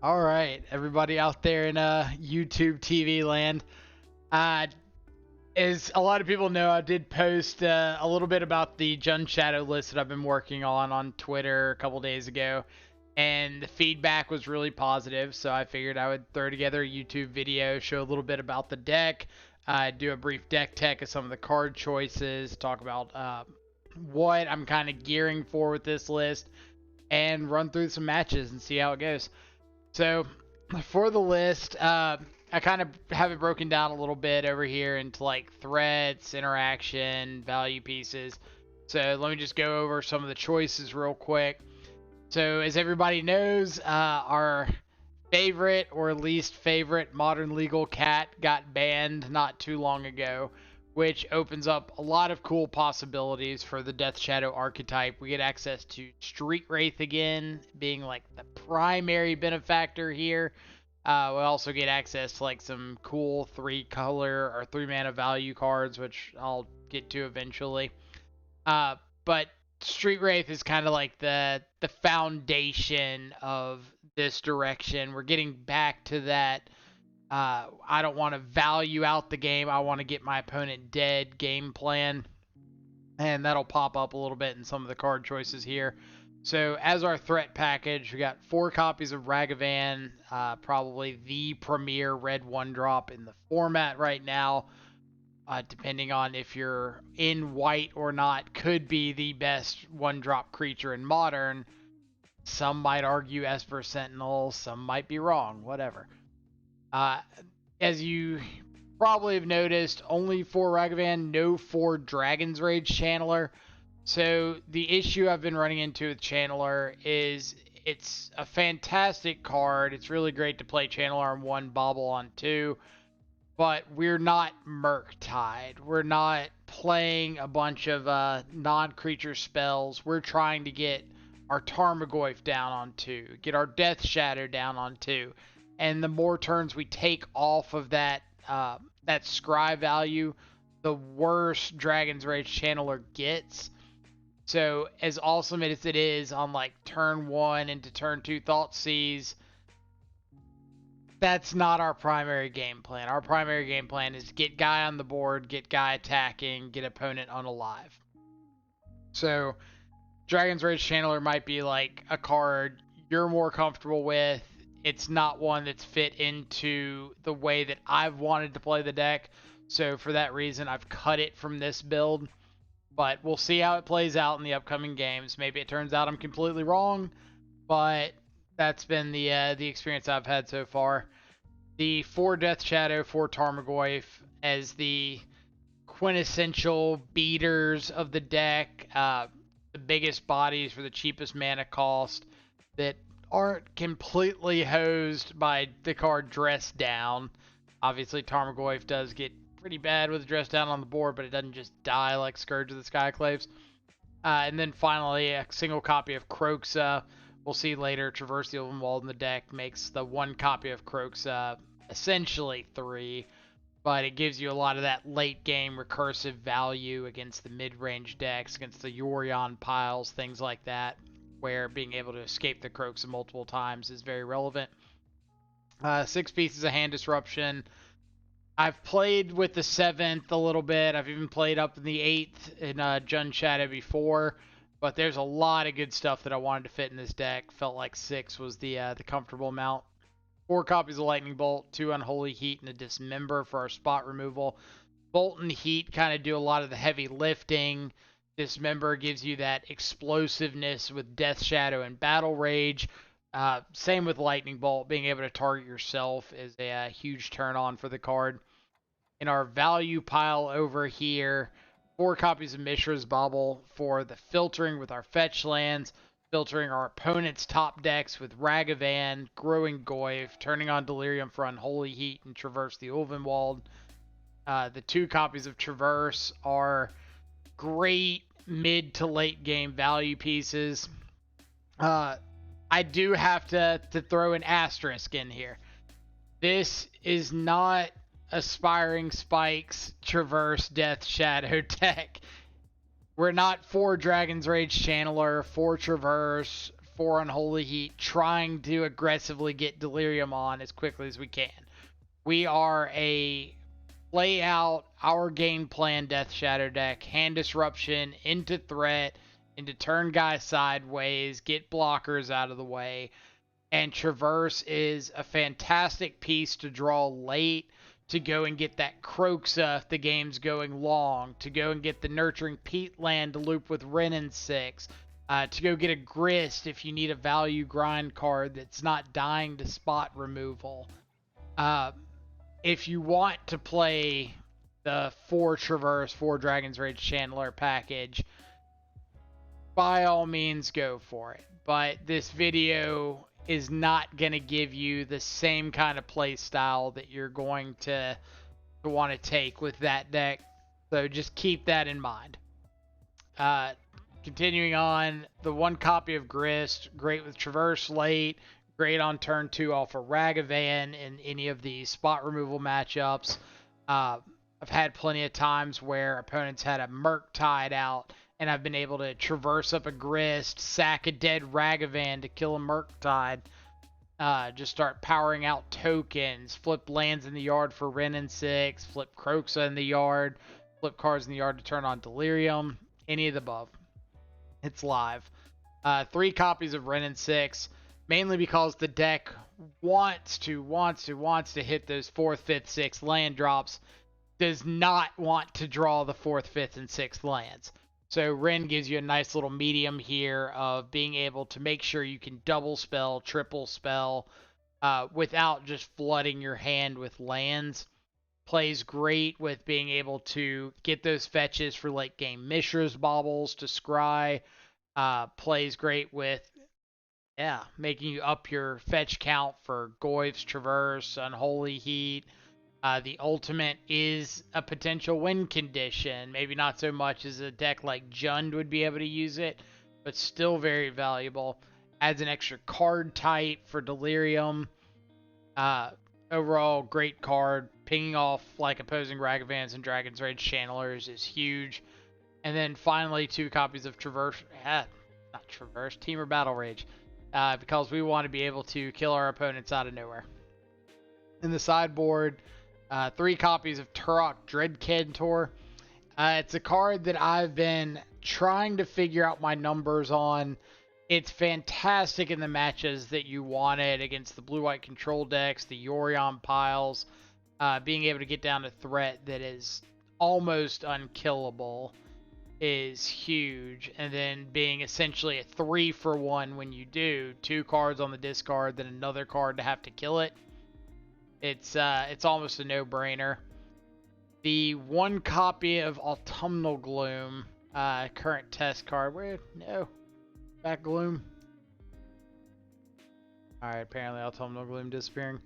All right, everybody out there in YouTube TV land. Uh, as a lot of people know, I did post a little bit about the Jun Shadow list that I've been working on Twitter a couple days ago, and the feedback was really positive. So I figured I would throw together a YouTube video, show a little bit about the deck, do a brief deck tech of some of the card choices, talk about what I'm kind of gearing for with this list, and run through some matches and see how it goes. So for the list, I kind of have it broken down a little bit over here into like threats, interaction, value pieces. So let me just go over some of the choices real quick. So as everybody knows, our favorite or least favorite modern legal cat got banned not too long ago, which opens up a lot of cool possibilities for the Death Shadow archetype. We get access to Street Wraith again, being like the primary benefactor here. We also get access to like some cool 3-color or 3-mana value cards, which I'll get to eventually. But Street Wraith is kind of like the foundation of this direction. We're getting back to that. I don't want to value out the game. I want to get my opponent dead game plan. And that'll pop up a little bit in some of the card choices here. So as our threat package, we got 4 copies of Ragavan, probably the premier red 1-drop in the format right now. Depending on if you're in white or not, could be the best 1-drop creature in Modern. Some might argue Esper Sentinel, some might be wrong, whatever. As you probably have noticed, only 4 Ragavan, no 4 Dragon's Rage Channeler. So the issue I've been running into with Channeler is it's a fantastic card. It's really great to play Channeler on 1, Bobble on 2. But we're not Murktide. We're not playing a bunch of non-creature spells. We're trying to get our Tarmogoyf down on 2, get our Death Shadow down on 2. And the more turns we take off of that scry value, the worse Dragon's Rage Channeler gets. So as awesome as it is on like turn 1 into turn 2 Thoughtseize, that's not our primary game plan. Our primary game plan is get guy on the board, get guy attacking, get opponent unalive. So Dragon's Rage Channeler might be like a card you're more comfortable with. It's not one that's fit into the way that I've wanted to play the deck. So for that reason, I've cut it from this build. But we'll see how it plays out in the upcoming games. Maybe it turns out I'm completely wrong, but that's been the experience I've had so far. The 4 Death Shadow, 4 Tarmogoyf as the quintessential beaters of the deck. The biggest bodies for the cheapest mana cost that aren't completely hosed by the card Dress Down. Obviously, Tarmogoyf does get pretty bad with Dress Down on the board, but it doesn't just die like Scourge of the Skyclaves. And then finally, a single copy of Kroxa. We'll see later, Traverse the Ulvenwald in the deck makes the 1 copy of Kroxa essentially 3, but it gives you a lot of that late game recursive value against the mid-range decks, against the Yorion piles, things like that, where being able to escape the Kroxa multiple times is very relevant. 6 pieces of Hand Disruption. I've played with the 7th a little bit. I've even played up in the 8th in Jun Shadow before, but there's a lot of good stuff that I wanted to fit in this deck. Felt like 6 was the comfortable amount. 4 copies of Lightning Bolt, 2 Unholy Heat, and a Dismember for our spot removal. Bolt and Heat kind of do a lot of the heavy lifting. Dismember gives you that explosiveness with Death Shadow and Battle Rage. Same with Lightning Bolt. Being able to target yourself is a huge turn on for the card. In our value pile over here, 4 copies of Mishra's Bauble for the filtering with our fetch lands, filtering our opponent's top decks with Ragavan, Growing Goyf, turning on Delirium for Unholy Heat, and Traverse the Ulvenwald. The 2 copies of Traverse are great mid to late game value pieces. I do have to throw an asterisk in here. This is not Aspiring Spikes Traverse Death Shadow deck. We're not 4 Dragon's Rage Channeler, 4 Traverse, 4 Unholy Heat, trying to aggressively get Delirium on as quickly as we can. We are a play out our game plan Death Shadow deck, hand disruption into threat, into turn guys sideways, get blockers out of the way, and Traverse is a fantastic piece to draw late, to go and get that Kroxa if the game's going long, to go and get the Nurturing Peatland to loop with Wrenn and 6, to go get a Grist if you need a value grind card that's not dying to spot removal. If you want to play the 4 Traverse, 4 Dragon's Rage Chandler package, by all means go for it. But this video is not going to give you the same kind of play style that you're going to want to take with that deck. So just keep that in mind. Continuing on, the 1 copy of Grist, great with Traverse late, great on turn 2 off of Ragavan in any of the spot removal matchups. I've had plenty of times where opponents had a Murktide out, and I've been able to traverse up a Grist, sack a dead Ragavan to kill a Murktide, just start powering out tokens, flip lands in the yard for Wrenn and 6, flip Kroxa in the yard, flip cards in the yard to turn on Delirium, any of the above. It's live. 3 copies of Wrenn and 6, mainly because the deck wants to hit those 4th, 5th, 6th land drops, does not want to draw the 4th, 5th, and 6th lands. So Wrenn gives you a nice little medium here of being able to make sure you can double spell, triple spell, without just flooding your hand with lands. Plays great with being able to get those fetches for late game Mishra's Baubles to scry. Plays great with, making you up your fetch count for Goyf's Traverse, Unholy Heat. The ultimate is a potential win condition. Maybe not so much as a deck like Jund would be able to use it, but still very valuable. Adds an extra card type for Delirium. Overall, great card. Pinging off like opposing Ragavans and Dragon's Rage Channelers is huge. And then finally, 2 copies of Temur Battle Rage. Because we want to be able to kill our opponents out of nowhere. In the sideboard, 3 copies of Turok Dreadcantor. It's a card that I've been trying to figure out my numbers on. It's fantastic in the matches that you wanted against the blue-white control decks, the Yorion piles. Being able to get down to threat that is almost unkillable is huge. And then being essentially a 3-for-1 when you do. 2 cards on the discard, then another card to have to kill it. It's almost a no-brainer. The 1 copy of Autumnal Gloom, current test card. Back Gloom. Alright, apparently Autumnal Gloom disappearing.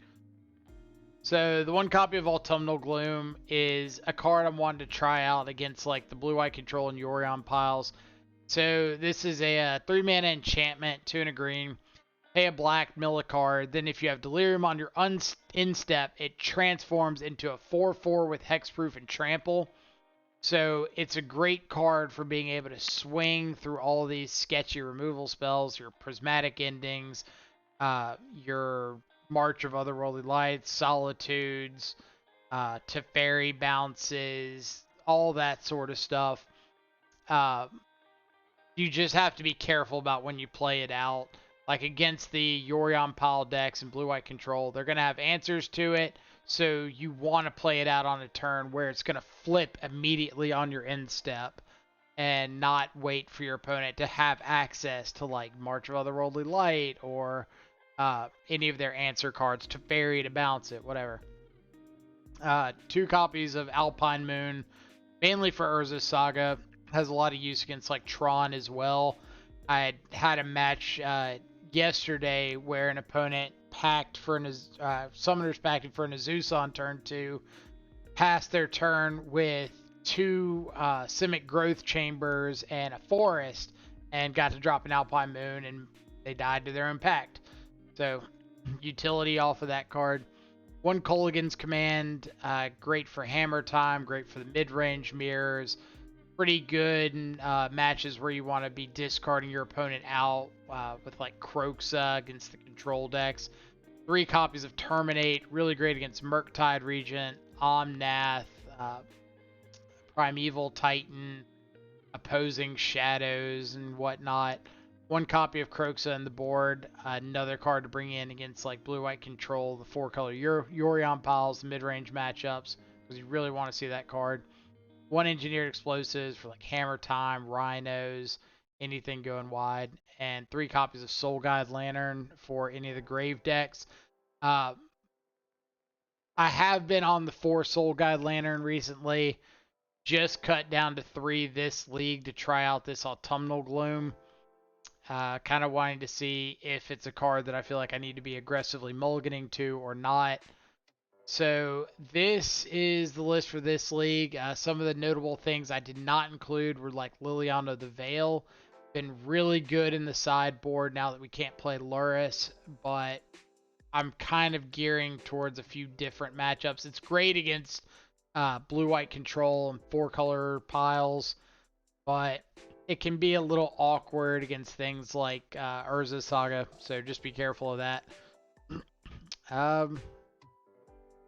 So the 1 copy of Autumnal Gloom is a card I'm wanting to try out against like the blue-white control and Yorion piles. So this is a 3-mana enchantment, 2 and a green. Pay a black, mill a card. Then if you have Delirium on your instep, it transforms into a 4/4 with Hexproof and Trample. So it's a great card for being able to swing through all these sketchy removal spells, your Prismatic Endings, your March of Otherworldly Lights, Solitudes, Teferi bounces, all that sort of stuff. You just have to be careful about when you play it out. Like against the Yorion pile decks and blue-white control, they're going to have answers to it. So you want to play it out on a turn where it's going to flip immediately on your end step and not wait for your opponent to have access to like March of Otherworldly Light or any of their answer cards, to Teferi to bounce it, whatever. 2 copies of Alpine Moon, mainly for Urza's Saga. Has a lot of use against like Tron as well. I had a match yesterday where an opponent packed for summoners packed for an Azusa on turn 2, passed their turn with 2 Simic Growth Chambers and a Forest, and got to drop an Alpine Moon, and they died to their impact. So utility off of that card. 1 Kolaghan's Command, great for hammer time, great for the mid-range mirrors. Pretty good in matches where you want to be discarding your opponent out with like Kroxa against the control decks. 3 copies of Terminate, really great against Murktide Regent, Omnath, Primeval Titan, opposing Shadows and whatnot. 1 copy of Kroxa in the board, another card to bring in against like blue-white control, the 4-color Yorion piles, mid-range matchups, because you really want to see that card. 1 engineered explosives for like Hammer Time, Rhinos, anything going wide, and 3 copies of Soul Guide Lantern for any of the Grave decks. I have been on the 4 Soul Guide Lantern recently, just cut down to 3 this league to try out this Autumnal Gloom. Kind of wanting to see if it's a card that I feel like I need to be aggressively mulliganing to or not. So this is the list for this league. Some of the notable things I did not include were like Liliana the Veil. Been really good in the sideboard now that we can't play Luris, but I'm kind of gearing towards a few different matchups. It's great against blue-white control and 4-color piles, but it can be a little awkward against things like Urza Saga, so just be careful of that. I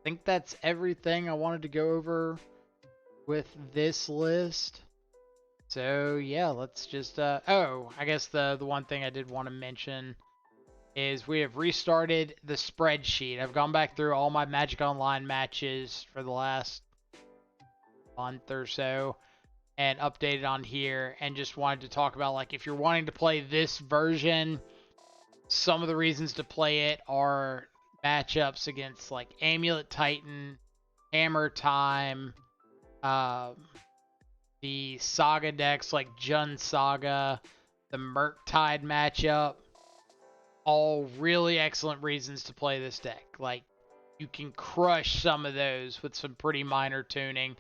think that's everything I wanted to go over with this list. So yeah, let's just oh, I guess the one thing I did want to mention is we have restarted the spreadsheet. I've gone back through all my Magic Online matches for the last month or so and updated on here, and just wanted to talk about, like, if you're wanting to play this version, some of the reasons to play it are matchups against like Amulet Titan, Hammer Time, the Saga decks like Jund Saga, the Murktide matchup. All really excellent reasons to play this deck. Like, you can crush some of those with some pretty minor tuning.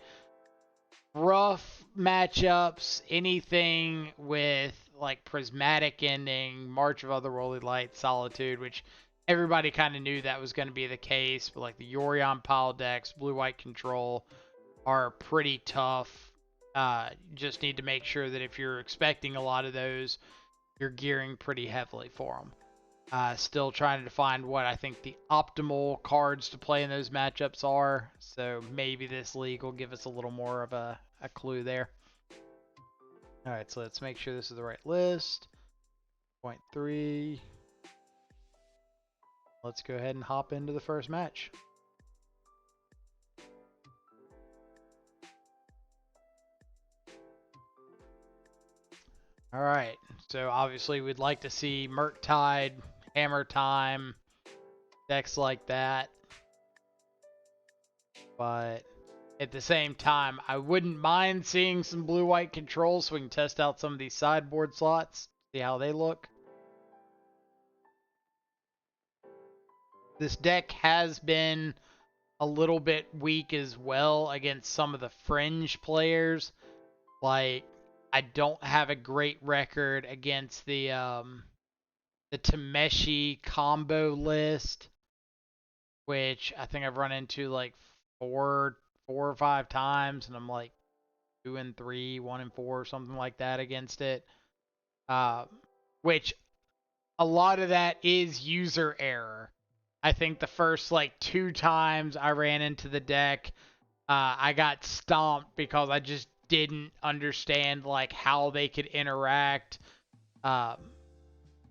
Rough matchups, anything with like Prismatic Ending, March of Otherworldly Light, Solitude, which everybody kind of knew that was going to be the case, but like the Yorion pile decks, blue-white control are pretty tough. Just need to make sure that if you're expecting a lot of those, you're gearing pretty heavily for them. Still trying to find what I think the optimal cards to play in those matchups are, so maybe this league will give us a little more of a clue there. Alright, so let's make sure this is the right list. 0.3. Let's go ahead and hop into the first match. Alright, so obviously we'd like to see Murktide, Hammer Time, decks like that. But at the same time, I wouldn't mind seeing some blue-white control so we can test out some of these sideboard slots, see how they look. This deck has been a little bit weak as well against some of the fringe players. Like, I don't have a great record against the Tameshi combo list, which I think I've run into like four or 5 times, and I'm like 2-3, 1-4, something like that against it. Which a lot of that is user error. I think the first like 2 times I ran into the deck, I got stomped because I just didn't understand like how they could interact,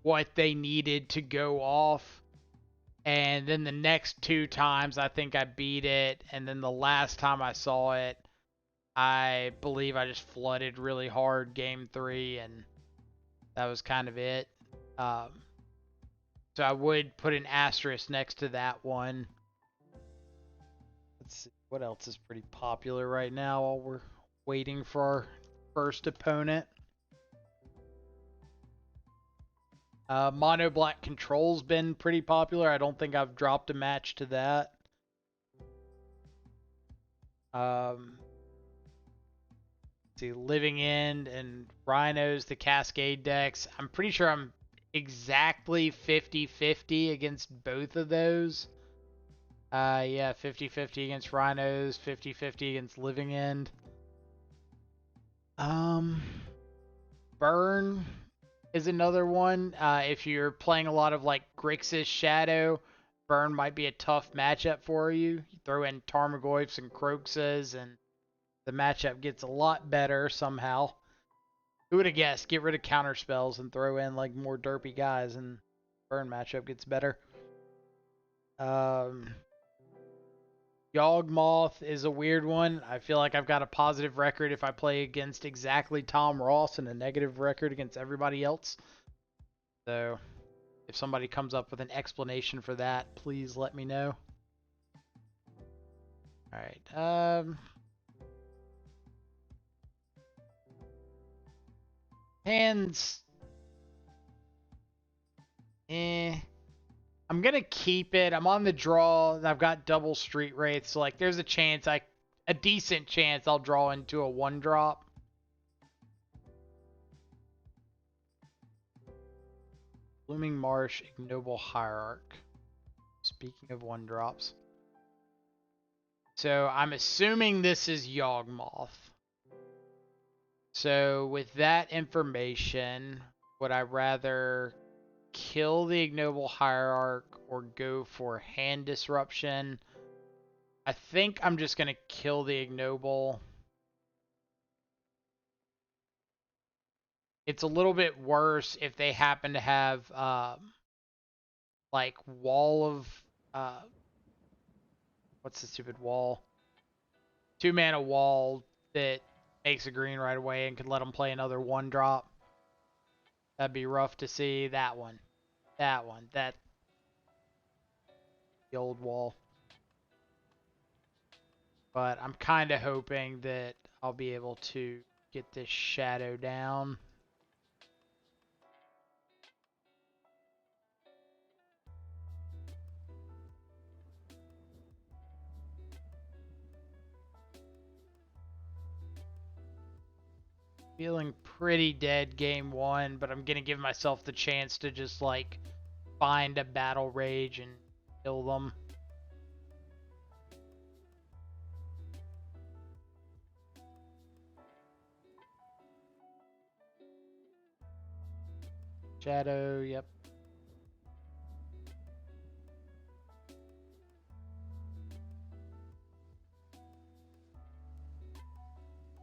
what they needed to go off. And then the next 2 times I think I beat it, and then the last time I saw it, I believe I just flooded really hard game 3, and that was kind of it. So I would put an asterisk next to that one. Let's see, what else is pretty popular right now while we're waiting for our first opponent. Mono Black Control's been pretty popular. I don't think I've dropped a match to that. See, Living End and Rhinos, the Cascade decks. I'm pretty sure I'm exactly 50-50 against both of those. Yeah, 50-50 against Rhinos, 50-50 against Living End. Burn is another one. If you're playing a lot of like Grixis Shadow, Burn might be a tough matchup for you. You throw in Tarmogoyfs and Croxes, and the matchup gets a lot better somehow. Who would have guessed? Get rid of counter spells and throw in like more derpy guys, and Burn matchup gets better. Yawgmoth is a weird one. I feel like I've got a positive record if I play against exactly Tom Ross and a negative record against everybody else. So if somebody comes up with an explanation for that, please let me know. Alright, hands. I'm gonna keep it. I'm on the draw. I've got double street wraith, so like there's a chance a decent chance I'll draw into a 1-drop. Blooming Marsh, Ignoble Hierarch. Speaking of 1-drops. So I'm assuming this is Yawgmoth. So with that information, would I rather kill the Ignoble Hierarch or go for hand disruption? I think I'm just going to kill the Ignoble. It's a little bit worse if they happen to have like wall of what's the stupid wall? 2-mana wall that makes a green right away and could let them play another 1-drop. That'd be rough to see. That one. That the old wall. But I'm kind of hoping that I'll be able to get this shadow down. Feeling pretty dead game 1, but I'm going to give myself the chance to just like find a battle rage and kill them. Shadow, yep.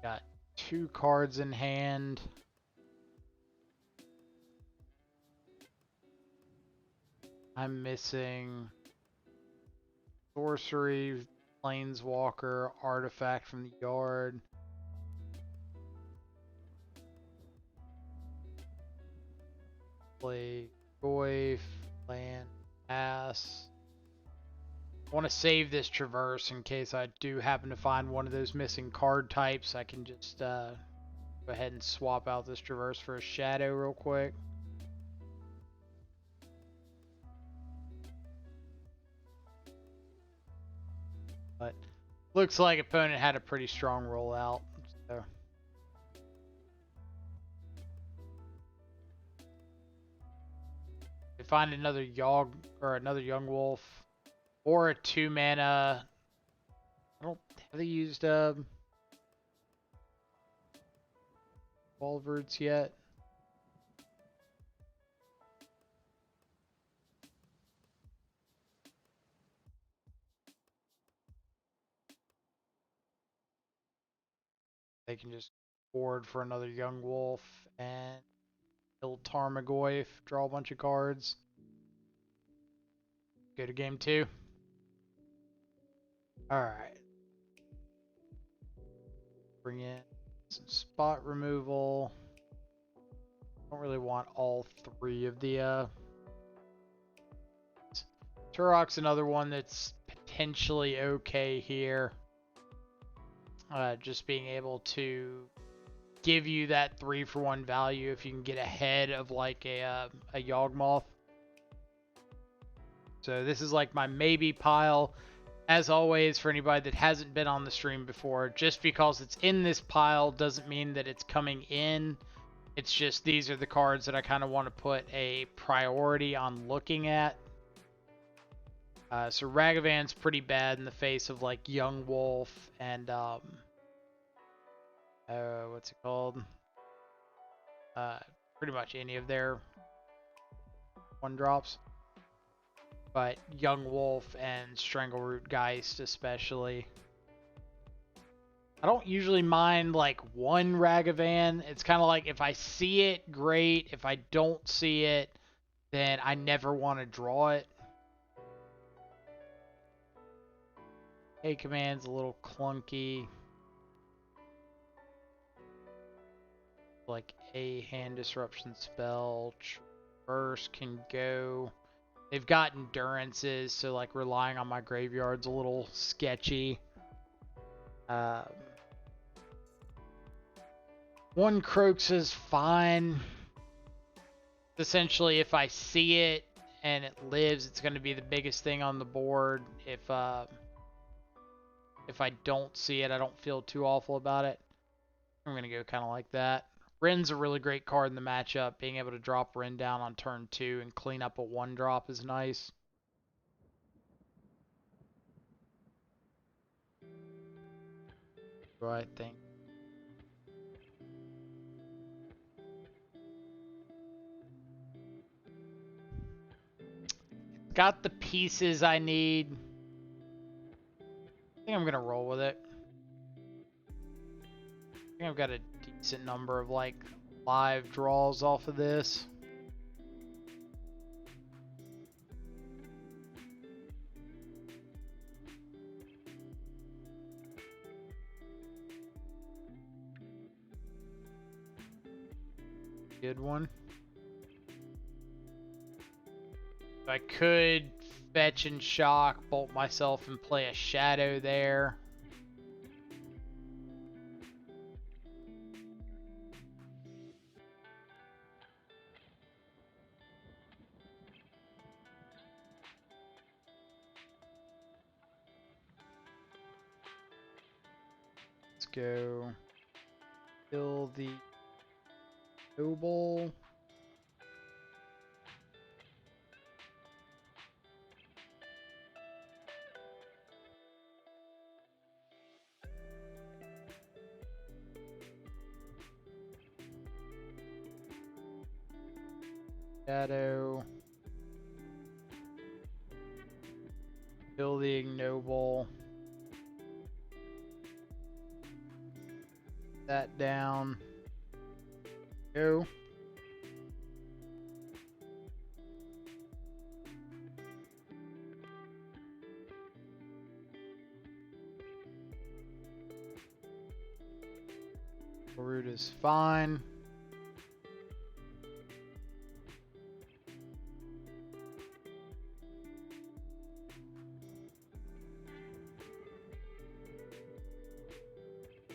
Got 2 cards in hand. I'm missing sorcery, planeswalker, artifact from the yard. Play Goyf, land, pass. I want to save this traverse in case I do happen to find one of those missing card types. I can just go ahead and swap out this traverse for a shadow real quick. But looks like opponent had a pretty strong rollout. So if find another another Yawgmoth or a 2-mana. I don't have they used Walverts yet. They can just board for another Yawgmoth and kill Tarmogoyf, draw a bunch of cards. Go to game 2. Alright. Bring in some spot removal. Don't really want all 3 of the Turok's another one that's potentially okay here. Just being able to give you that 3-for-1 value if you can get ahead of like a Yawgmoth. So this is like my maybe pile. As always, for anybody that hasn't been on the stream before, just because it's in this pile doesn't mean that it's coming in. It's just these are the cards that I kind of want to put a priority on looking at. So Ragavan's pretty bad in the face of like Young Wolf and what's it called? pretty much any of their 1-drops. But Yawgmoth and Strangleroot Geist especially. I don't usually mind like 1 Ragavan. It's kind of like if I see it, great. If I don't see it, then I never want to draw it. A command's a little clunky. Like a hand disruption spell. Traverse can go. They've got endurances, so like relying on my graveyard's a little sketchy. 1 Croaks is fine. Essentially, if I see it and it lives, it's going to be the biggest thing on the board. If I don't see it, I don't feel too awful about it. I'm going to go kind of like that. Wren's a really great card in the matchup. Being able to drop Wren down on turn 2 and clean up a 1-drop is nice. What do I think? Got the pieces I need. I think I'm going to roll with it. I think I've got a decent number of like live draws off of this. Good one. I could fetch and shock, bolt myself, and play a shadow there. Let's go kill the noble. Shadow. Kill the ignoble. That down. Go. Root is fine.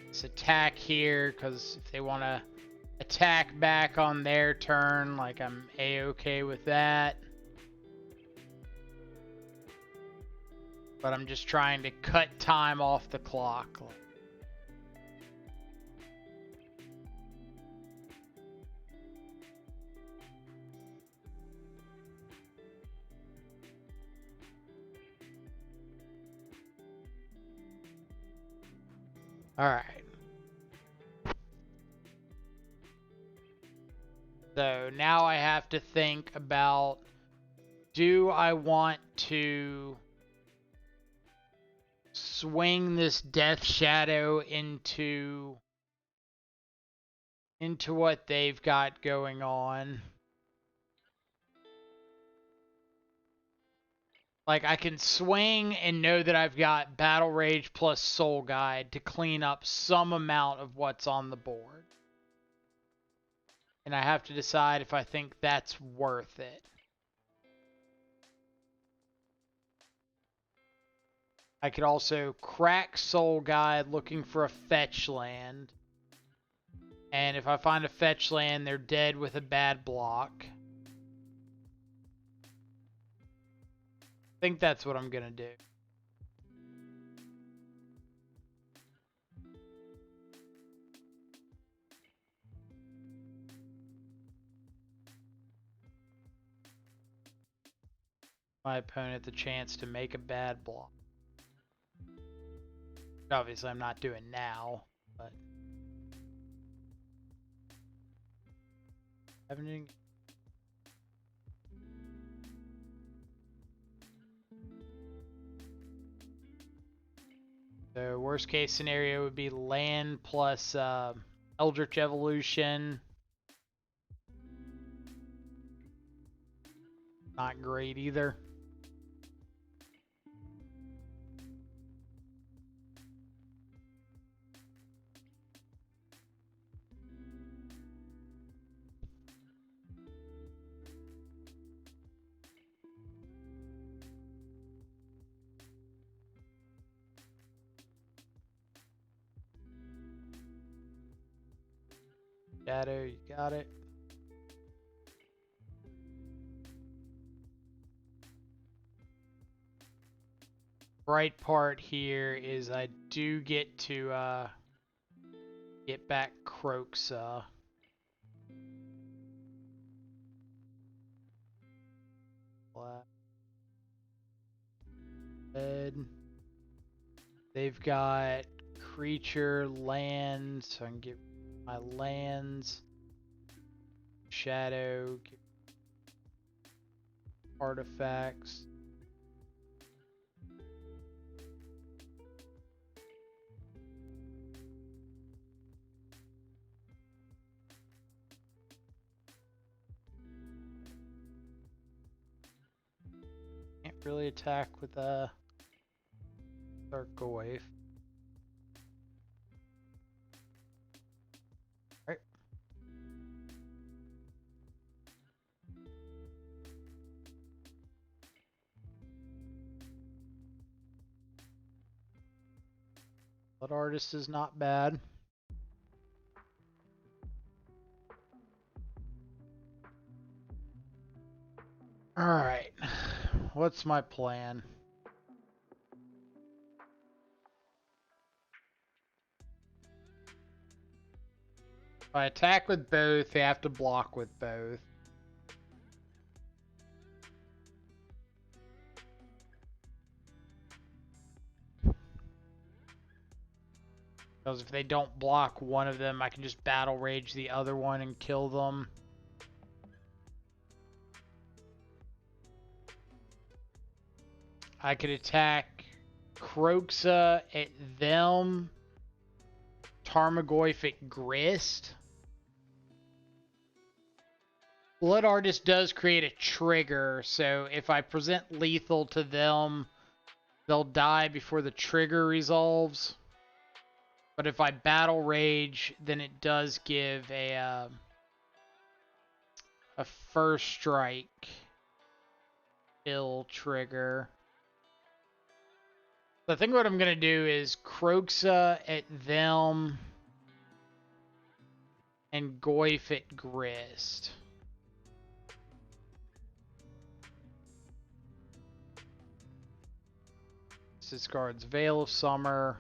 Let's attack here, because if they want to attack back on their turn, like I'm a-okay with that. But I'm just trying to cut time off the clock. All right. So now I have to think about, do I want to swing this Death Shadow into what they've got going on? Like, I can swing and know that I've got Battle Rage plus Soul Guide to clean up some amount of what's on the board. And I have to decide if I think that's worth it. I could also crack Soul Guide looking for a fetch land. And if I find a fetch land, they're dead with a bad block. I think that's what I'm going to do. My opponent the chance to make a bad block. Obviously, I'm not doing now, but Happening. So worst case scenario would be land plus Eldritch Evolution. Not great either. Shadow, you got it. Bright part here is I do get to get back Croaksa. They've got creature, land, so I can get my lands. Shadow, artifacts. Can't really attack with a Circle Wave. Right. Blood Artist is not bad. Alright. What's my plan? If I attack with both, they have to block with both. Because if they don't block one of them, I can just Battle Rage the other one and kill them. I could attack Croaksa at them, Tarmogoyf at Grist. Blood Artist does create a trigger, so if I present lethal to them, they'll die before the trigger resolves. But if I Battle Rage, then it does give a first strike kill trigger. So I think what I'm going to do is Croaksa at them and Goyf at Grist. This discards Veil of Summer.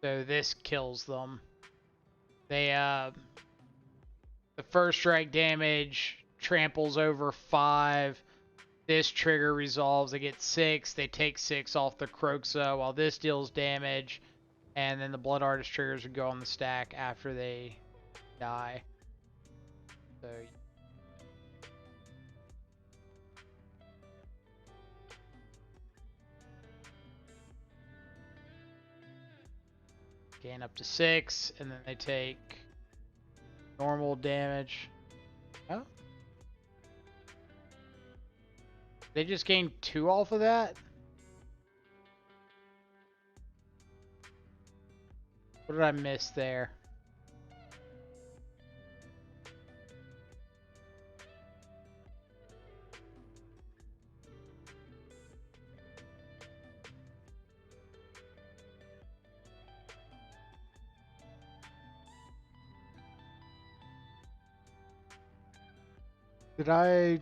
So this kills them. They the first strike damage tramples over 5. This trigger resolves. They get 6. They take 6 off the Croaksa while this deals damage. And then the Blood Artist triggers would go on the stack after they die. So gain up to 6, and then they take normal damage. Oh. They just gained 2 off of that? What did I miss there? Did I...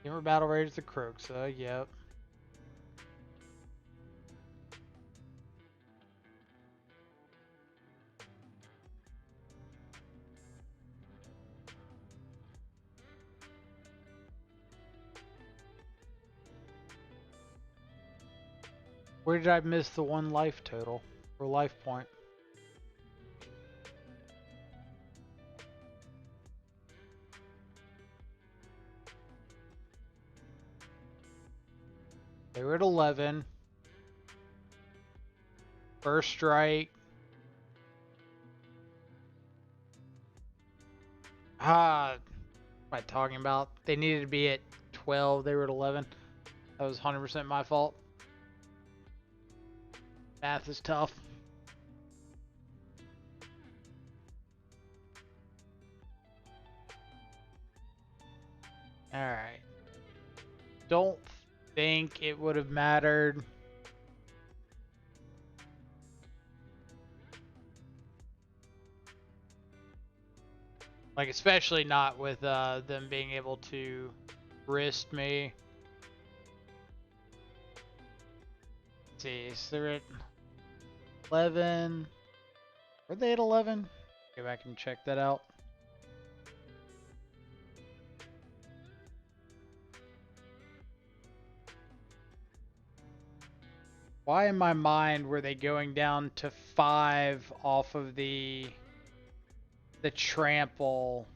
Gamer Battle Rage the Croaksa, yep. Where did I miss the one life total? Or life point? They were at 11. First strike. What am I talking about? They needed to be at 12. They were at 11. That was 100% my fault. Math is tough. Alright. Don't think it would have mattered. Like, especially not with them being able to wrist me. Let's see, so they're at 11. Were they at 11? Go back and check that out. Why in my mind were they going down to 5 off of the trample?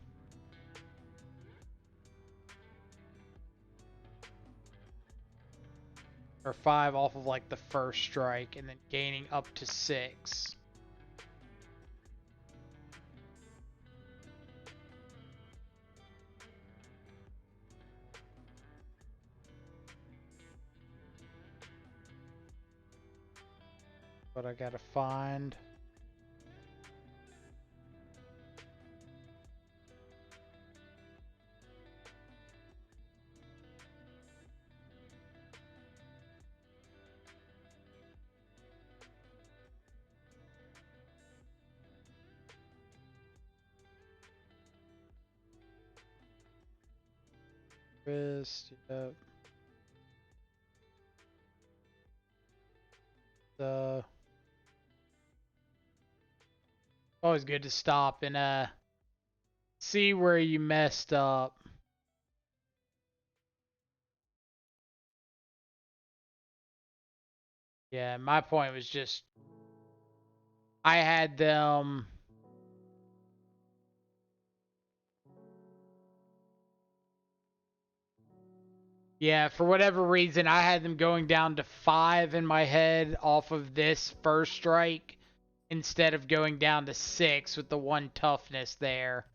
Or 5 off of like the first strike and then gaining up to 6. But I gotta find. Wrist, yep. Always good to stop and see where you messed up. Yeah, my point was just I had them. Yeah, for whatever reason, I had them going down to 5 in my head off of this first strike instead of going down to 6 with the 1 toughness there.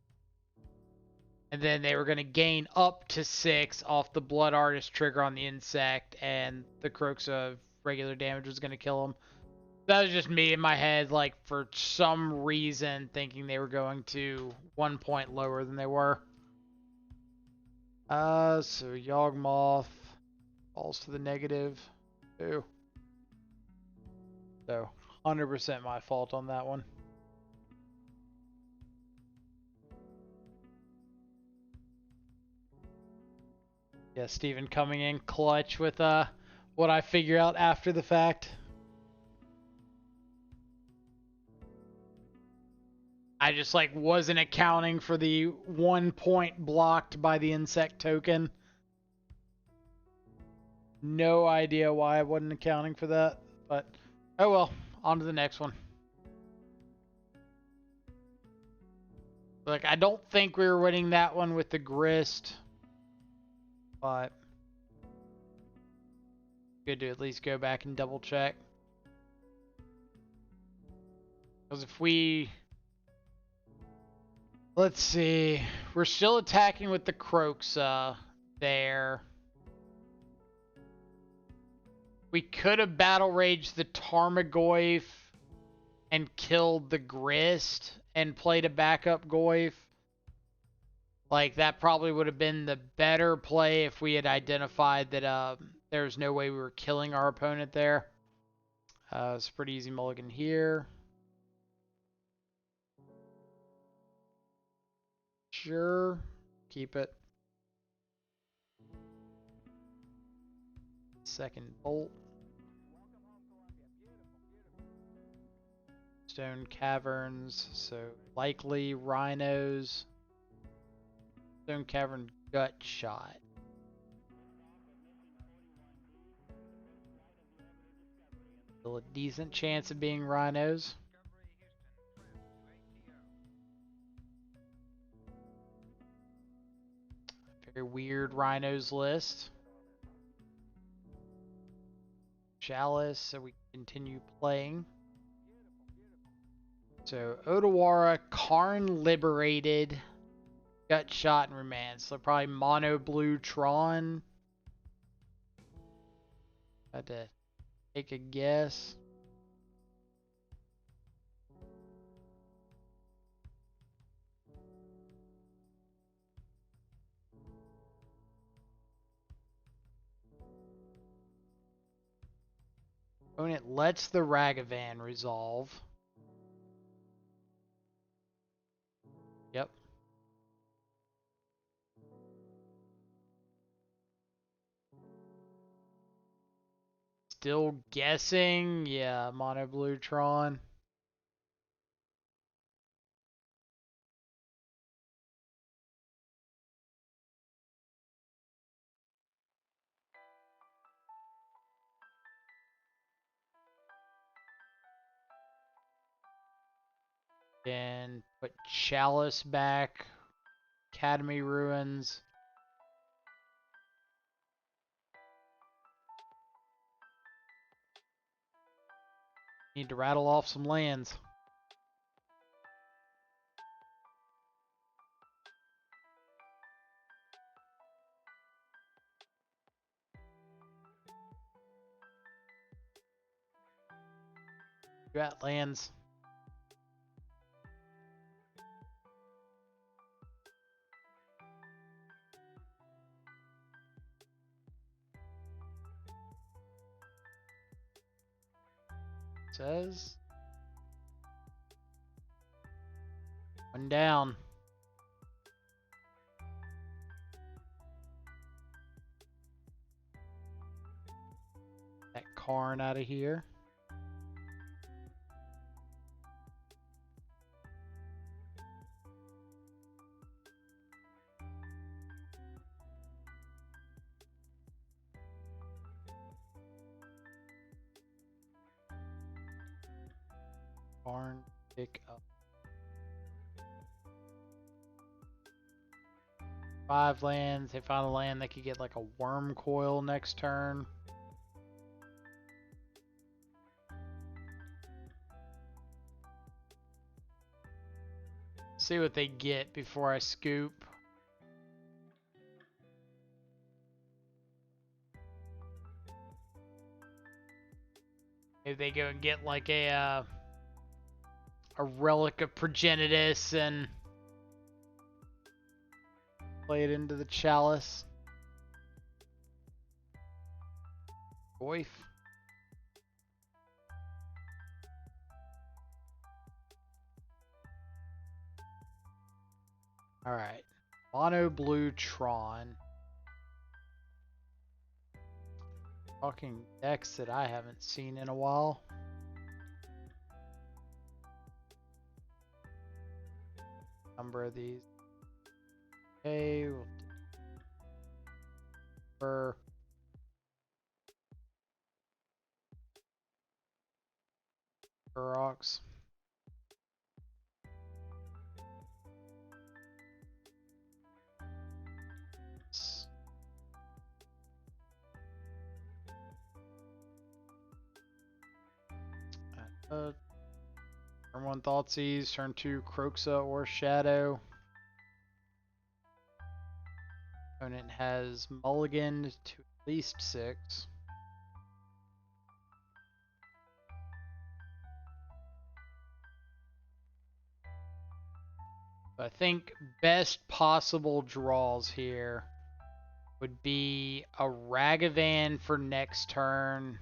And then they were going to gain up to 6 off the Blood Artist trigger on the insect, and the Crux of regular damage was going to kill them. That was just me in my head, like, for some reason, thinking they were going to 1 point lower than they were. So Yawgmoth falls to the negative 2. So 100% my fault on that one. Yeah, Steven coming in clutch with what I figure out after the fact. I just like wasn't accounting for the 1 point blocked by the insect token. No idea why I wasn't accounting for that, but oh well, on to the next one. Like, I don't think we were winning that one with the grist, but good to at least go back and double check. Because if we... Let's see. We're still attacking with the Croaks there. We could have battle raged the Tarmogoyf and killed the Grist and played a backup Goyf. Like, that probably would have been the better play if we had identified that there was no way we were killing our opponent there. It's a pretty easy mulligan here. Sure. Keep it. Second bolt. Stone caverns, so likely rhinos. Stone cavern gut shot. Still a decent chance of being rhinos. Very weird rhinos list. Chalice, so we continue playing. So Odawara, Karn liberated, gut shot and remand. So probably mono blue Tron. Had to take a guess. Opponent lets the Ragavan resolve. Yep. Still guessing. Yeah, mono blue Tron. Then put Chalice back. Academy Ruins. Need to rattle off some lands. You got lands. Says one down. That Karn out of here. Karn pick up. 5 lands. They found a land that could get like a worm coil next turn. See what they get before I scoop. If they go and get like a relic of Progenitus and play it into the Chalice. Boif. Alright. Mono blue Tron. Talking decks that I haven't seen in a while. Number of these. Okay, we'll for rocks. Turn 1 Thoughtseize, turn 2 Croxa or Shadow. Opponent has mulliganed to at least 6. I think best possible draws here would be a Ragavan for next turn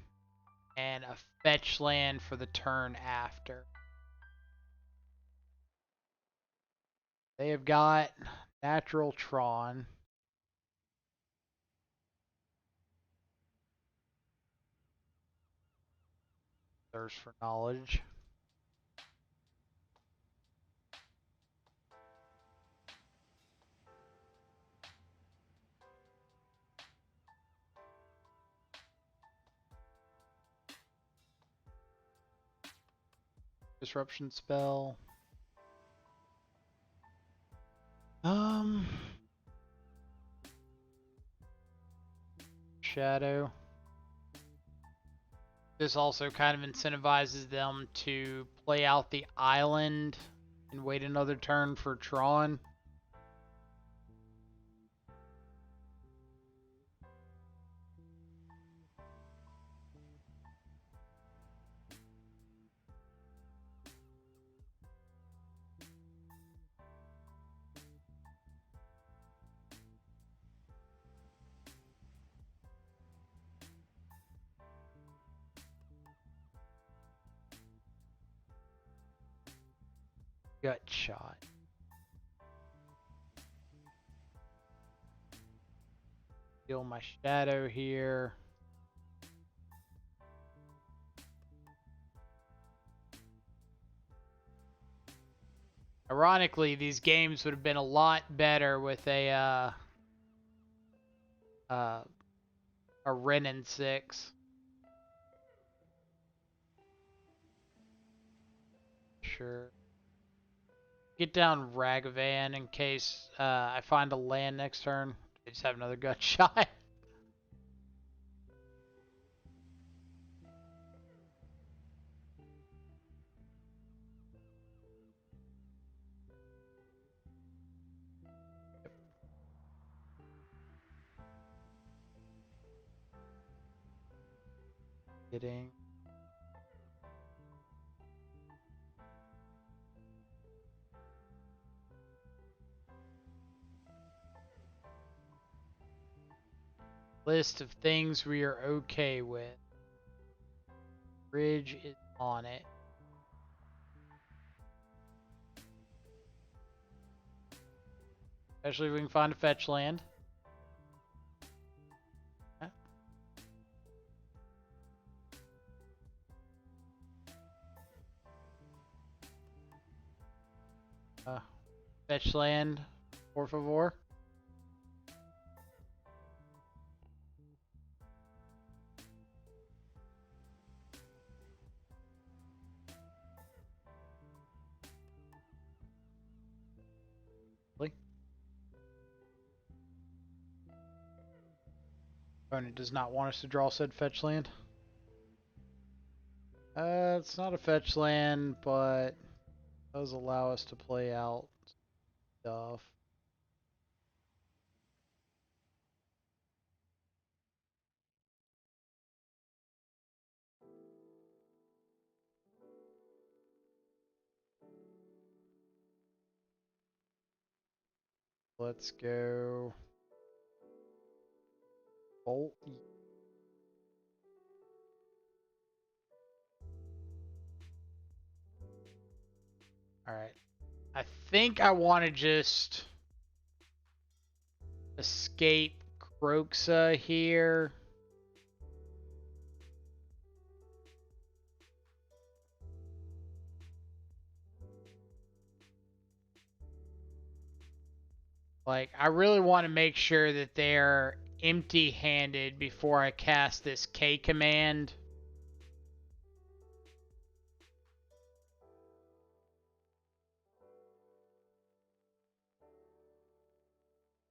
and a fetch land for the turn after. They have got natural Tron. Thirst for knowledge. Disruption spell. Shadow. This also kind of incentivizes them to play out the island and wait another turn for Tron. Gut shot. Kill my shadow here. Ironically, these games would have been a lot better with a Ren and 6. Sure. Get down Ragavan in case I find a land next turn. I just have another gut shot. Getting. List of things we are okay with. Bridge is on it. Especially if we can find a fetch land. Fetch land, por favor. Opponent does not want us to draw said fetch land. It's not a fetch land, but does allow us to play out stuff. Let's go. Bolt. Alright. I think I want to just escape Kroxa here. Like, I really want to make sure that they're empty-handed before I cast this K command.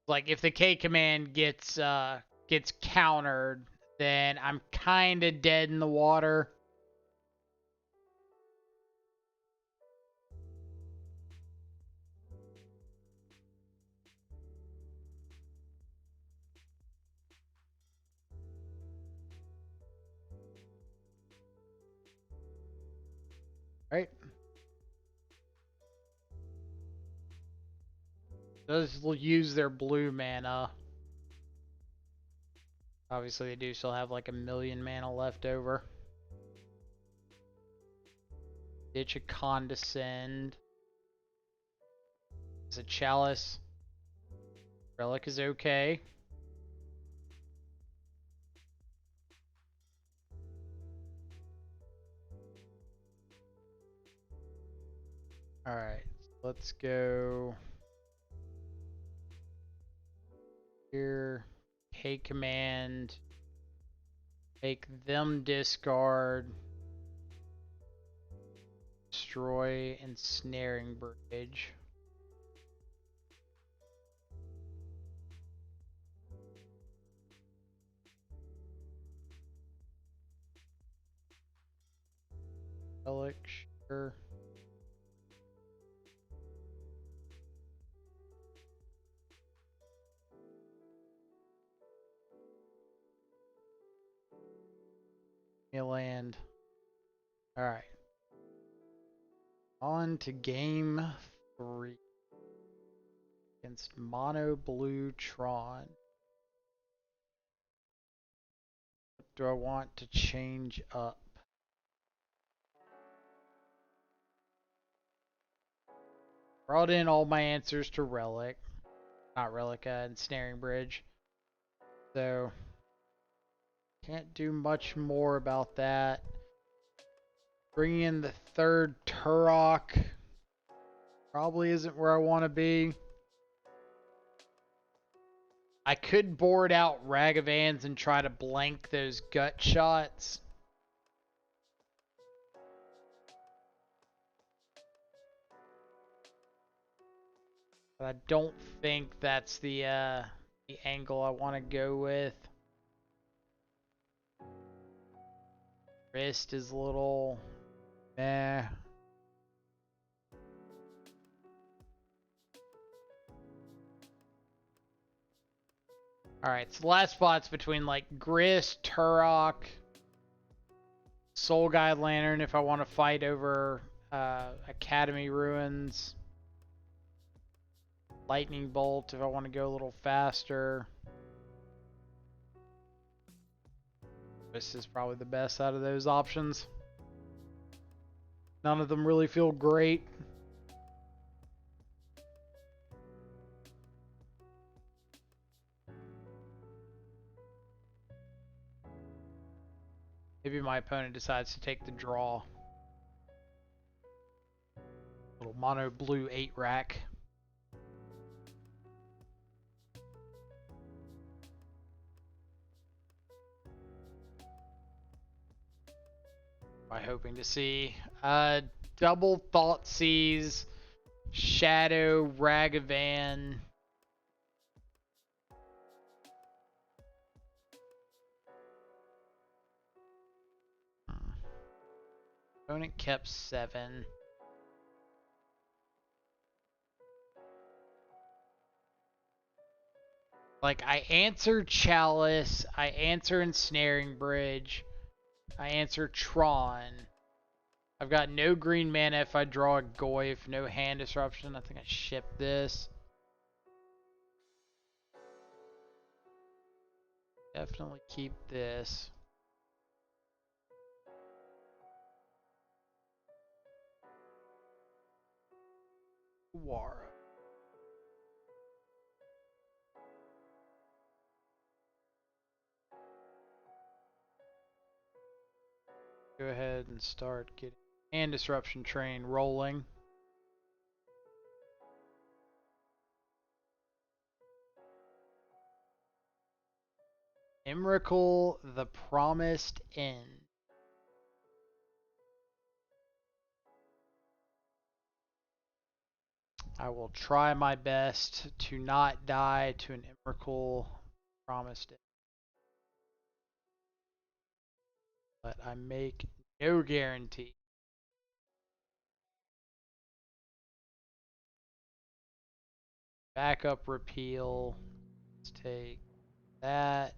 Like, if the K command gets countered, then I'm kind of dead in the water. Right? Does use their blue mana. Obviously, they do still have like 1,000,000 mana left over. Ditch a Condescend. It's a Chalice. Relic is okay. Alright, let's go here. K command. Make them discard. destroy ensnaring bridge. Relic, sure. Land. Alright. On to game 3. Against Mono Blue Tron. What do I want to change up? Brought in all my answers to Relic. Not Relic, Ensnaring Bridge. So, can't do much more about that. Bringing in the third Turok probably isn't where I want to be. I could board out Ragavans and try to blank those gut shots. But I don't think that's the angle I want to go with. Wrist is a little meh. Alright, so the last spot's between like Grist, Turok, Soul Guide Lantern if I want to fight over Academy Ruins, Lightning Bolt if I want to go a little faster. This is probably the best out of those options. None of them really feel great. Maybe my opponent decides to take the draw. Little mono blue 8-rack. Am I hoping to see double Thoughtseize, Shadow, Ragavan. Opponent kept 7. Like, I answer Chalice, I answer Ensnaring Bridge, I answer Tron. I've got no green mana if I draw a Goyf, no hand disruption. I think I ship this. Definitely keep this. Wara. Go ahead and start getting hand disruption train rolling. Emrakul, the Promised End. I will try my best to not die to an Emrakul Promised End. But I make no guarantee. Backup repeal. Let's take that.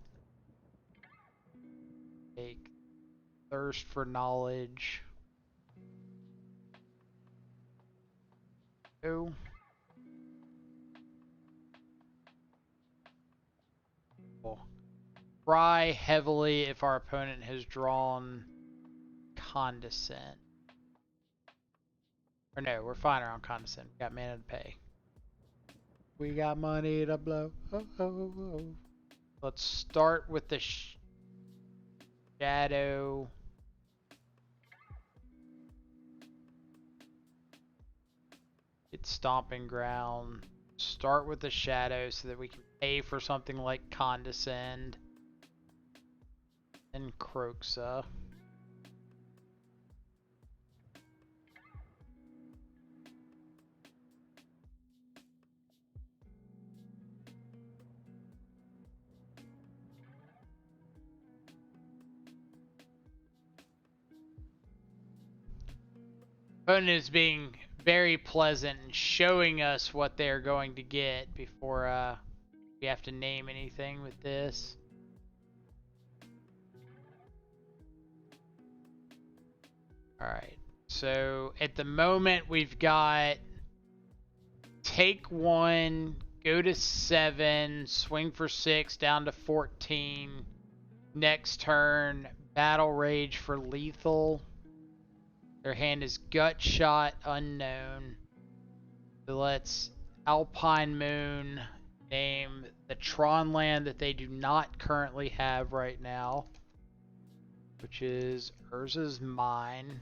Take Thirst for Knowledge. Go. Cry heavily if our opponent has drawn Condescend. Or no, we're fine around Condescend. We got mana to pay. We got money to blow. Oh, oh, oh. Let's start with the Shadow. It's Stomping Ground. Start with the Shadow so that we can pay for something like Condescend. And Kroxa. Opponent is being very pleasant and showing us what they're going to get before we have to name anything with this. Alright, so at the moment we've got take 1, go to 7, swing for 6, down to 14. Next turn, battle rage for lethal. Their hand is gut shot, unknown. So let's Alpine Moon name the Tron land that they do not currently have right now, which is Urza's Mine.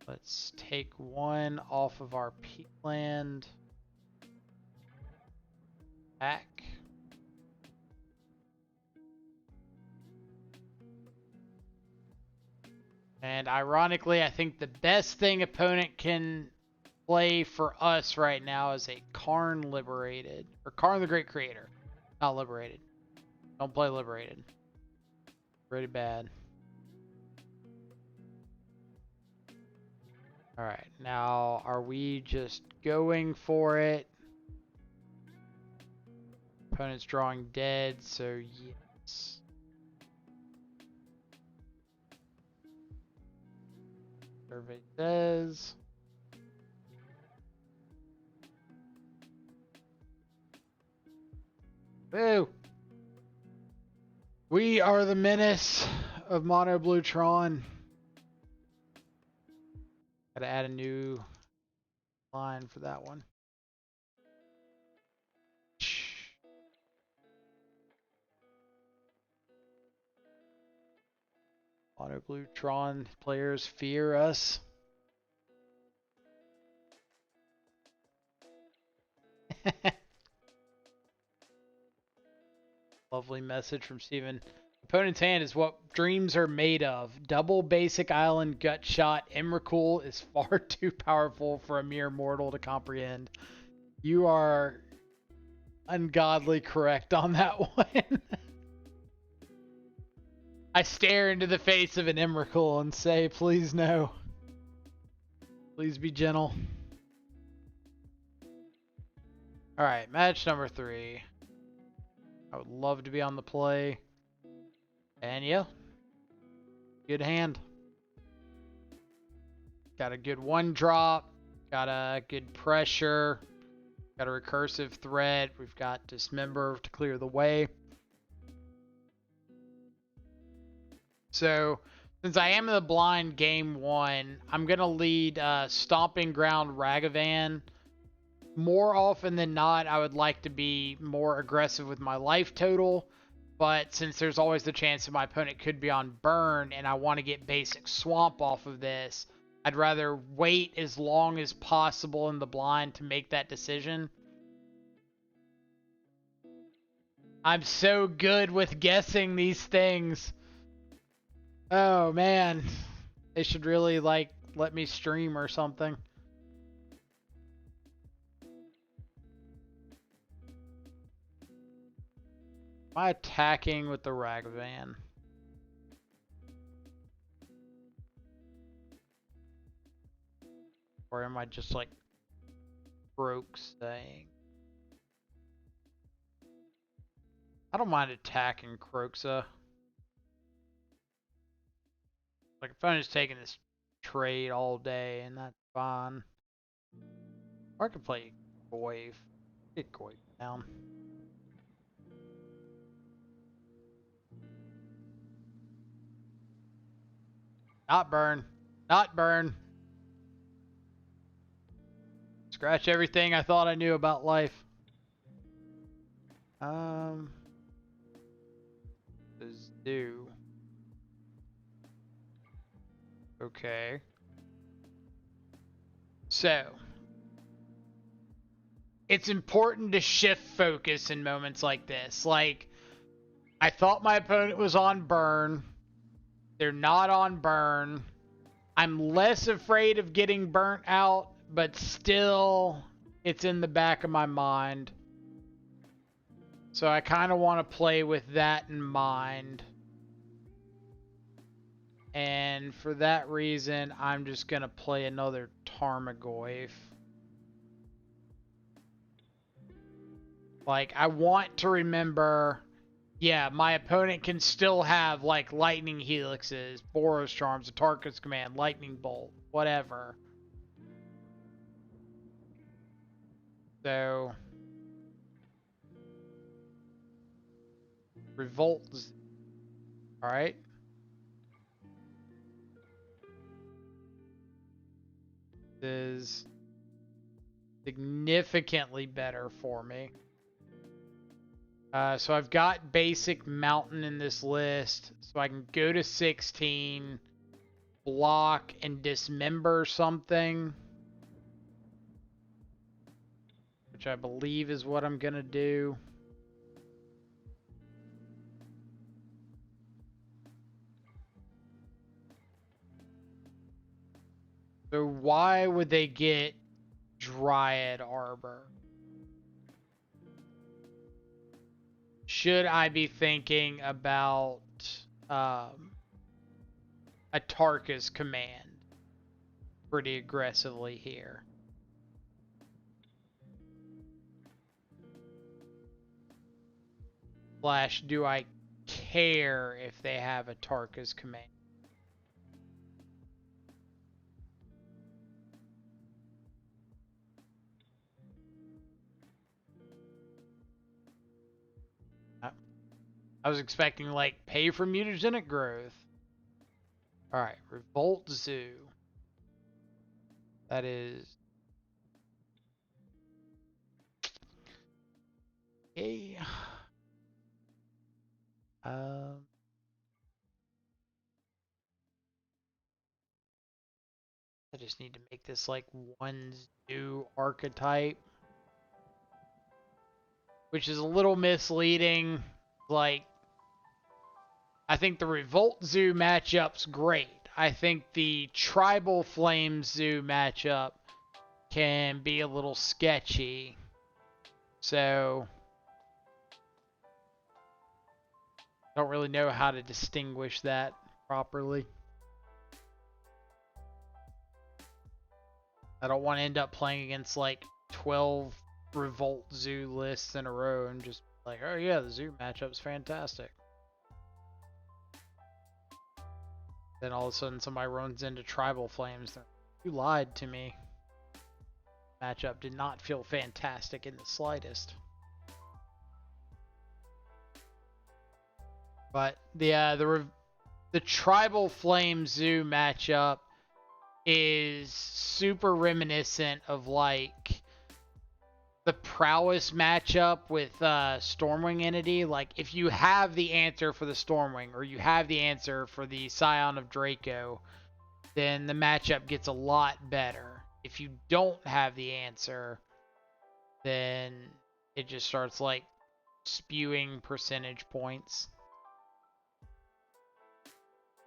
Let's take 1 off of our peak land. Back. And ironically, I think the best thing opponent can play for us right now is a Karn Liberated. Or Karn the Great Creator. Not Liberated. Don't play Liberated. Pretty bad. Alright, now are we just going for it? Opponent's drawing dead, so yes. Survey says. Boo! We are the menace of Mono Blue Tron. Gotta add a new line for that one. Mono Blue Tron players fear us. Lovely message from Steven. Opponent's hand is what dreams are made of. Double basic island gut shot. Emrakul is far too powerful for a mere mortal to comprehend. You are ungodly correct on that one. I stare into the face of an Emrakul and say, please no. Please be gentle. Alright, match number 3. I would love to be on the play. And yeah, good hand. Got a good 1-drop. Got a good pressure. Got a recursive threat. We've got Dismember to clear the way. So, since I am in the blind game 1, I'm going to lead Stomping Ground Ragavan. More often than not, I would like to be more aggressive with my life total. But since there's always the chance that my opponent could be on burn and I want to get basic swamp off of this, I'd rather wait as long as possible in the blind to make that decision. I'm so good with guessing these things. Oh man, they should really like let me stream or something. Am I attacking with the Ragavan? Or am I just like broke saying? I don't mind attacking Kroxa. Like if I'm just taking this trade all day and that's fine. Or I could play Goyf. Get Goyf down. Not burn. Not burn. Scratch everything I thought I knew about life. Do. Okay. So. It's important to shift focus in moments like this. Like, I thought my opponent was on burn. They're not on burn. I'm less afraid of getting burnt out, but still, it's in the back of my mind. So I kind of want to play with that in mind. And for that reason, I'm just going to play another Tarmogoyf. Like, I want to remember, yeah, my opponent can still have, like, Lightning Helixes, Boros Charms, Atarka's Command, Lightning Bolt, whatever. So, Revolt. Alright. This is significantly better for me. So I've got basic mountain in this list, so I can go to 16, block, and dismember something, which I believe is what I'm going to do. So why would they get Dryad Arbor? Should I be thinking about Atarka's Command pretty aggressively here? Slash, do I care if they have Atarka's Command? I was expecting, like, pay for mutagenic growth. Alright, Revolt Zoo. That is... Okay. I just need to make this, like, one zoo archetype. Which is a little misleading. Like, I think the Revolt Zoo matchup's great. I think the Tribal Flame Zoo matchup can be a little sketchy. So, I don't really know how to distinguish that properly. I don't want to end up playing against like 12 Revolt Zoo lists in a row and just like, oh yeah, the Zoo matchup's fantastic. Then all of a sudden somebody runs into Tribal Flames. You lied to me. Matchup did not feel fantastic in the slightest. But the Tribal Flame Zoo matchup is super reminiscent of like the Prowess matchup with Stormwing Entity. Like, if you have the answer for the Stormwing or you have the answer for the Scion of Draco, then the matchup gets a lot better. If you don't have the answer, then it just starts like spewing percentage points.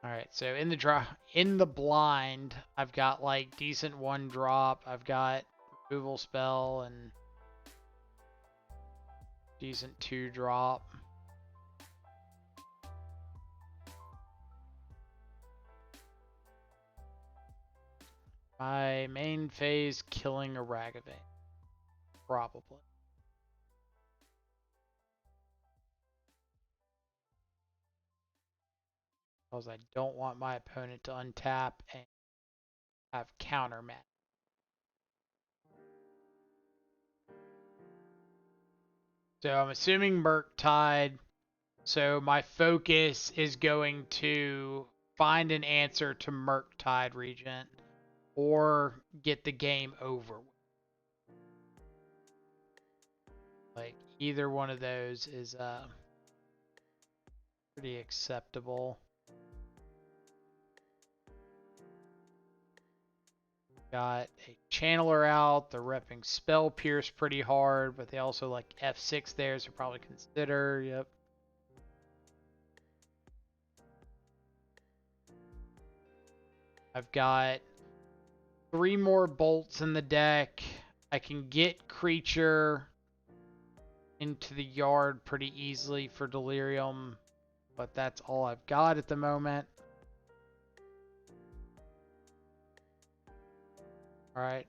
Alright, so in the blind, I've got like decent 1-drop. I've got removal spell and decent 2-drop. My main phase, killing a Ragavane. Probably. Because I don't want my opponent to untap and have counter match. So I'm assuming Murktide. So my focus is going to find an answer to Murktide Regent or get the game over with. Like, either one of those is pretty acceptable. Got a Channeler out. They're repping Spell Pierce pretty hard, but they also like F6 there, so probably consider. Yep. I've got 3 more bolts in the deck. I can get creature into the yard pretty easily for Delirium, but that's all I've got at the moment. Alright.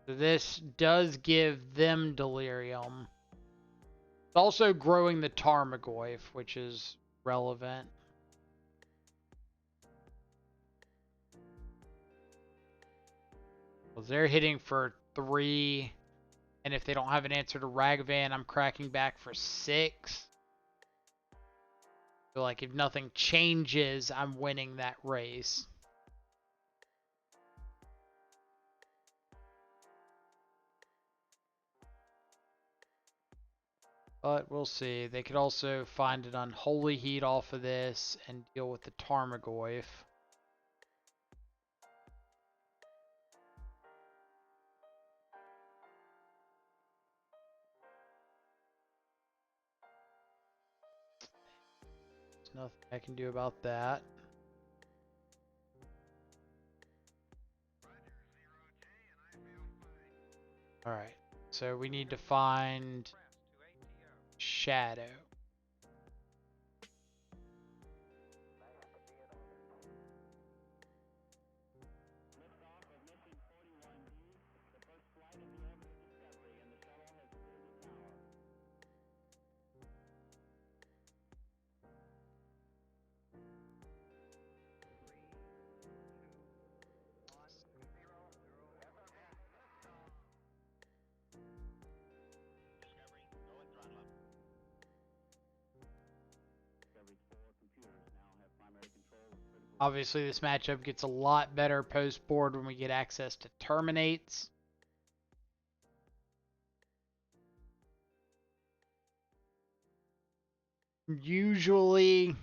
So this does give them delirium. It's also growing the Tarmogoyf, which is relevant. Well, they're hitting for 3. And if they don't have an answer to Ragavan, I'm cracking back for 6. So, like, if nothing changes, I'm winning that race. But we'll see. They could also find an Unholy Heat off of this and deal with the Tarmogoyf. There's nothing I can do about that. Alright, so we need to find Shadow. Obviously, this matchup gets a lot better post-board when we get access to Terminates. Usually,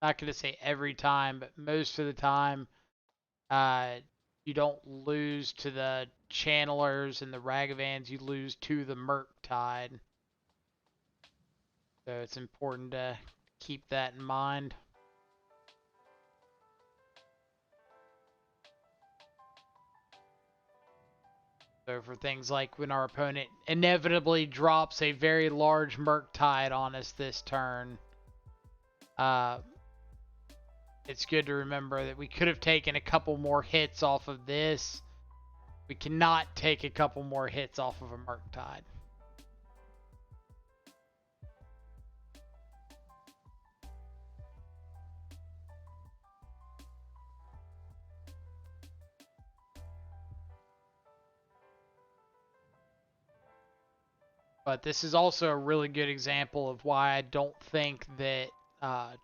not going to say every time, but most of the time, you don't lose to the Channelers and the Ragavans, you lose to the Murktide. So it's important to keep that in mind. So for things like when our opponent inevitably drops a very large Murktide on us this turn, it's good to remember that we could have taken a couple more hits off of this. We cannot take a couple more hits off of a Murktide. But this is also a really good example of why I don't think that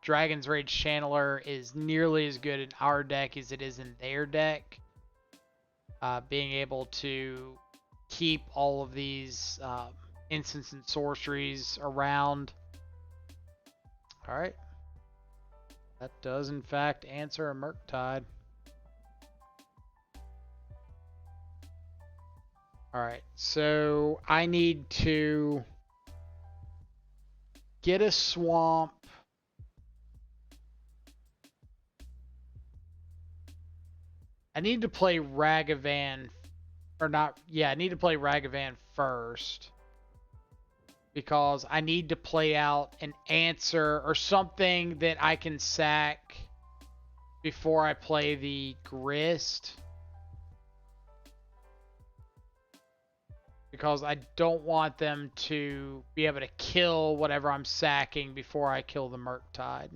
Dragon's Rage Channeler is nearly as good in our deck as it is in their deck. Being able to keep all of these instants and sorceries around. Alright. That does in fact answer a Murktide. Alright, so I need to get a swamp. I need to play Ragavan, or not, yeah, I need to play Ragavan first. Because I need to play out an answer or something that I can sack before I play the Grist. Because I don't want them to be able to kill whatever I'm sacking before I kill the Murktide.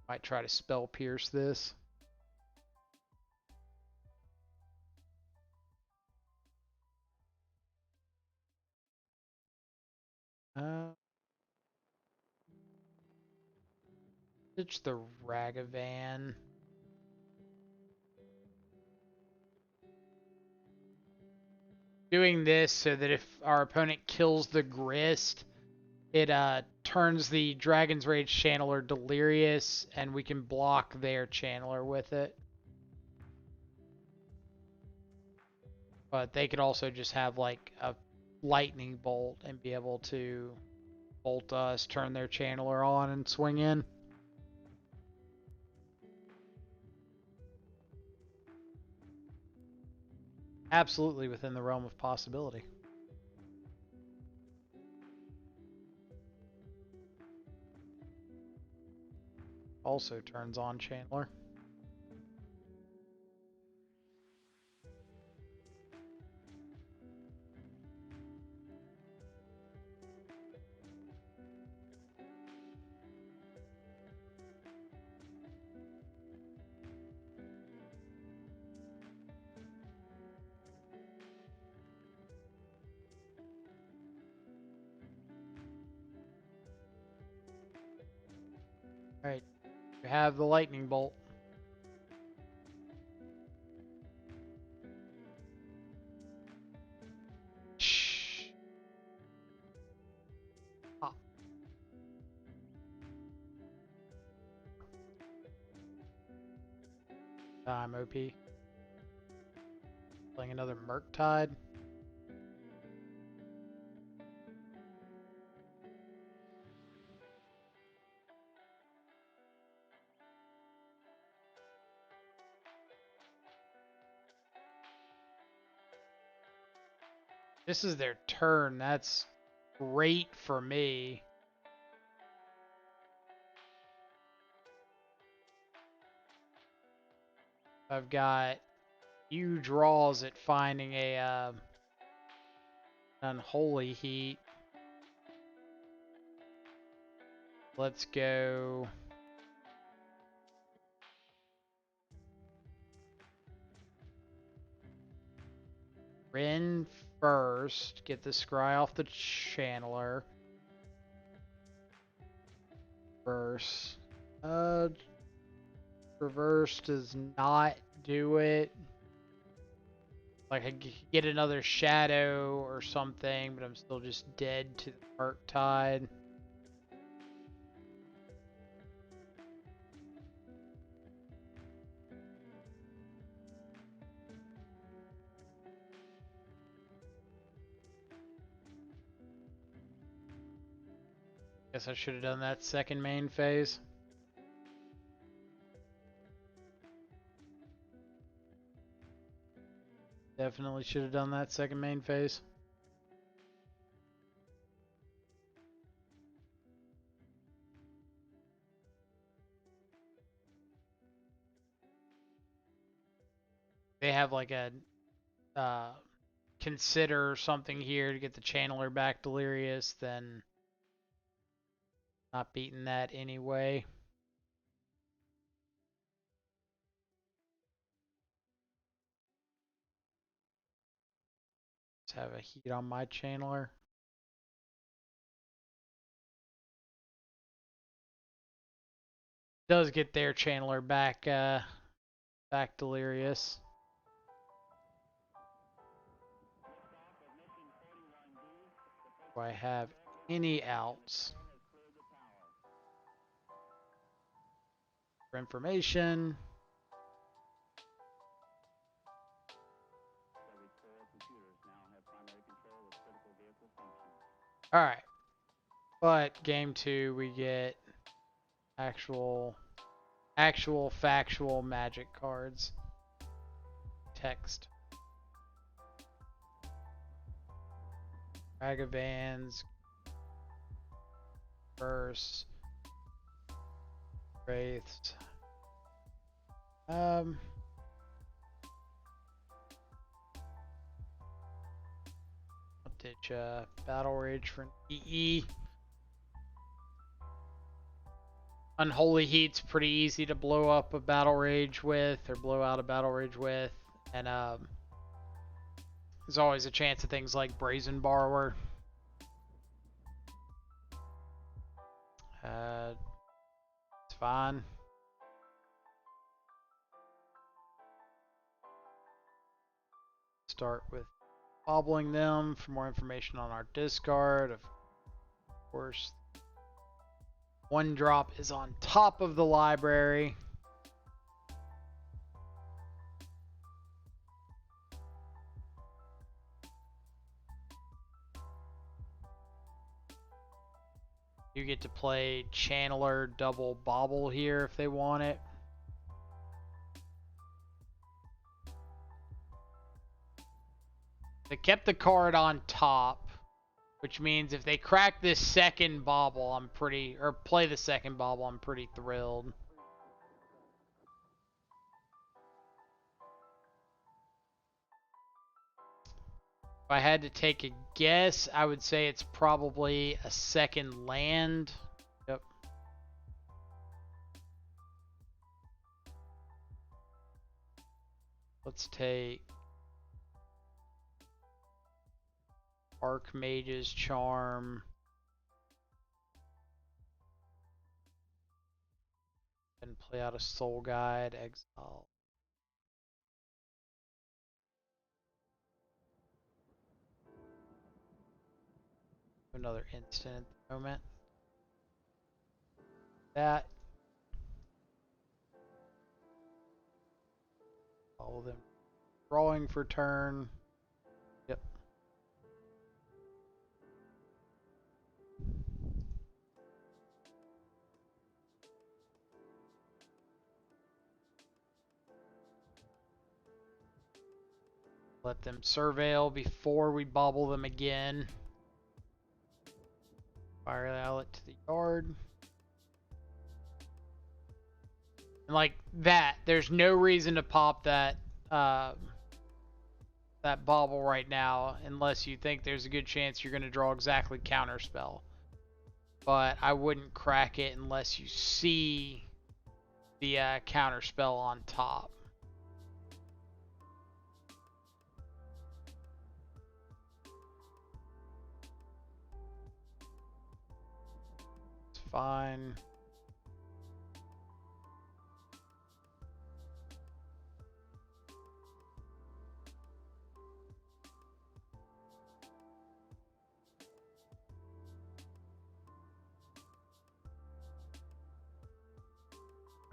Might try to spell pierce this. Ditch the Ragavan. Doing this so that if our opponent kills the Grist, it turns the Dragon's Rage Channeler delirious, and we can block their Channeler with it. But they could also just have like a lightning bolt and be able to bolt us, turn their Channeler on, and swing in. Absolutely within the realm of possibility. Also turns on Channeler. You have the lightning bolt. Shh. Ah. Time, OP. Playing another Murktide. This is their turn. That's great for me. I've got huge draws at finding a unholy heat. Let's go. Rin first. Get the scry off the channeler. Reverse. Reverse does not do it. Like I could get another shadow or something, but I'm still just dead to the Murktide. Guess I should have done that second main phase. Definitely should have done that second main phase. They have like a consider something here to get the channeler back delirious, then not beating that anyway. Let's have a heat on my channeler. Does get their channeler back back delirious. Do I have any outs? For information. Alright. But game 2 we get actual factual magic cards. Text. Ragavans. Verse. Wraiths. I'll ditch Battle Rage for an EE. Unholy Heat's pretty easy to blow up a Battle Rage with, or blow out a Battle Rage with, and there's always a chance of things like Brazen Borrower. It's fine. Start with bobbling them for more information on our discard. Of course, one drop is on top of the library. You get to play Channeler double bobble here if they want it. They kept the card on top, which means if they crack this second bobble, or play the second bobble, I'm pretty thrilled. If I had to take a guess, I would say it's probably a second land. Yep. Let's take Archmage's Charm. And play out a Soul Guide, exile. Another instant at the moment. That. All of them drawing for turn. Yep. Let them surveil before we bobble them again. Fire the outlet to the yard. And like that, there's no reason to pop that that bobble right now unless you think there's a good chance you're going to draw exactly counterspell. But I wouldn't crack it unless you see the counterspell on top. It's fine.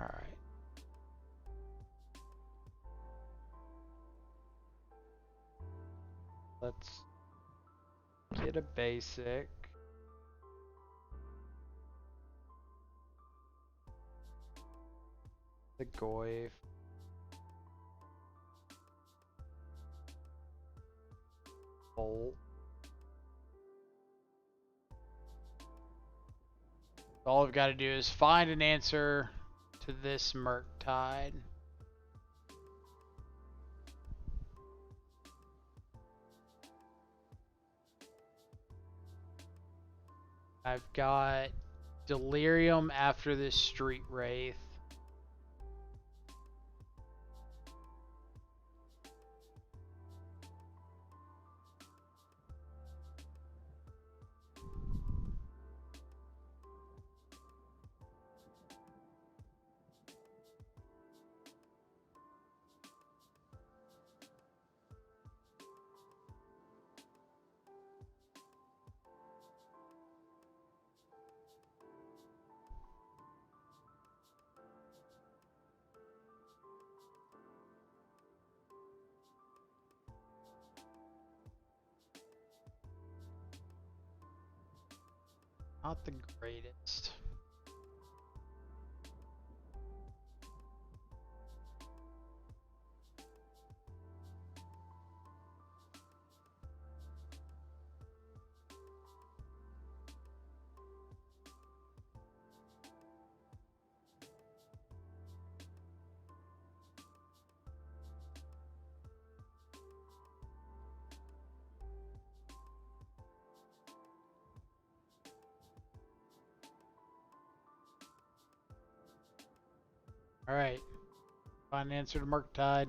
All right. Let's get a basic. The Goyf. Bolt. All I've got to do is find an answer to this Murktide. I've got Delirium after this Street Wraith. Not the greatest. Alright. Find an answer to Murktide.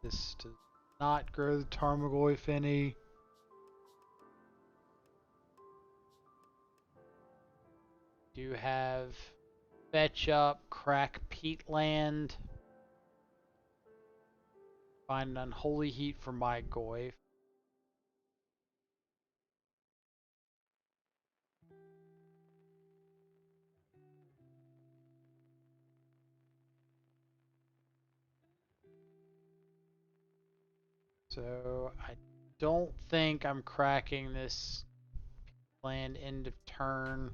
This does not grow the Tarmogoyf any. Do have fetch up, crack peatland. Find an unholy heat for my Goyf. So I don't think I'm cracking this land end of turn.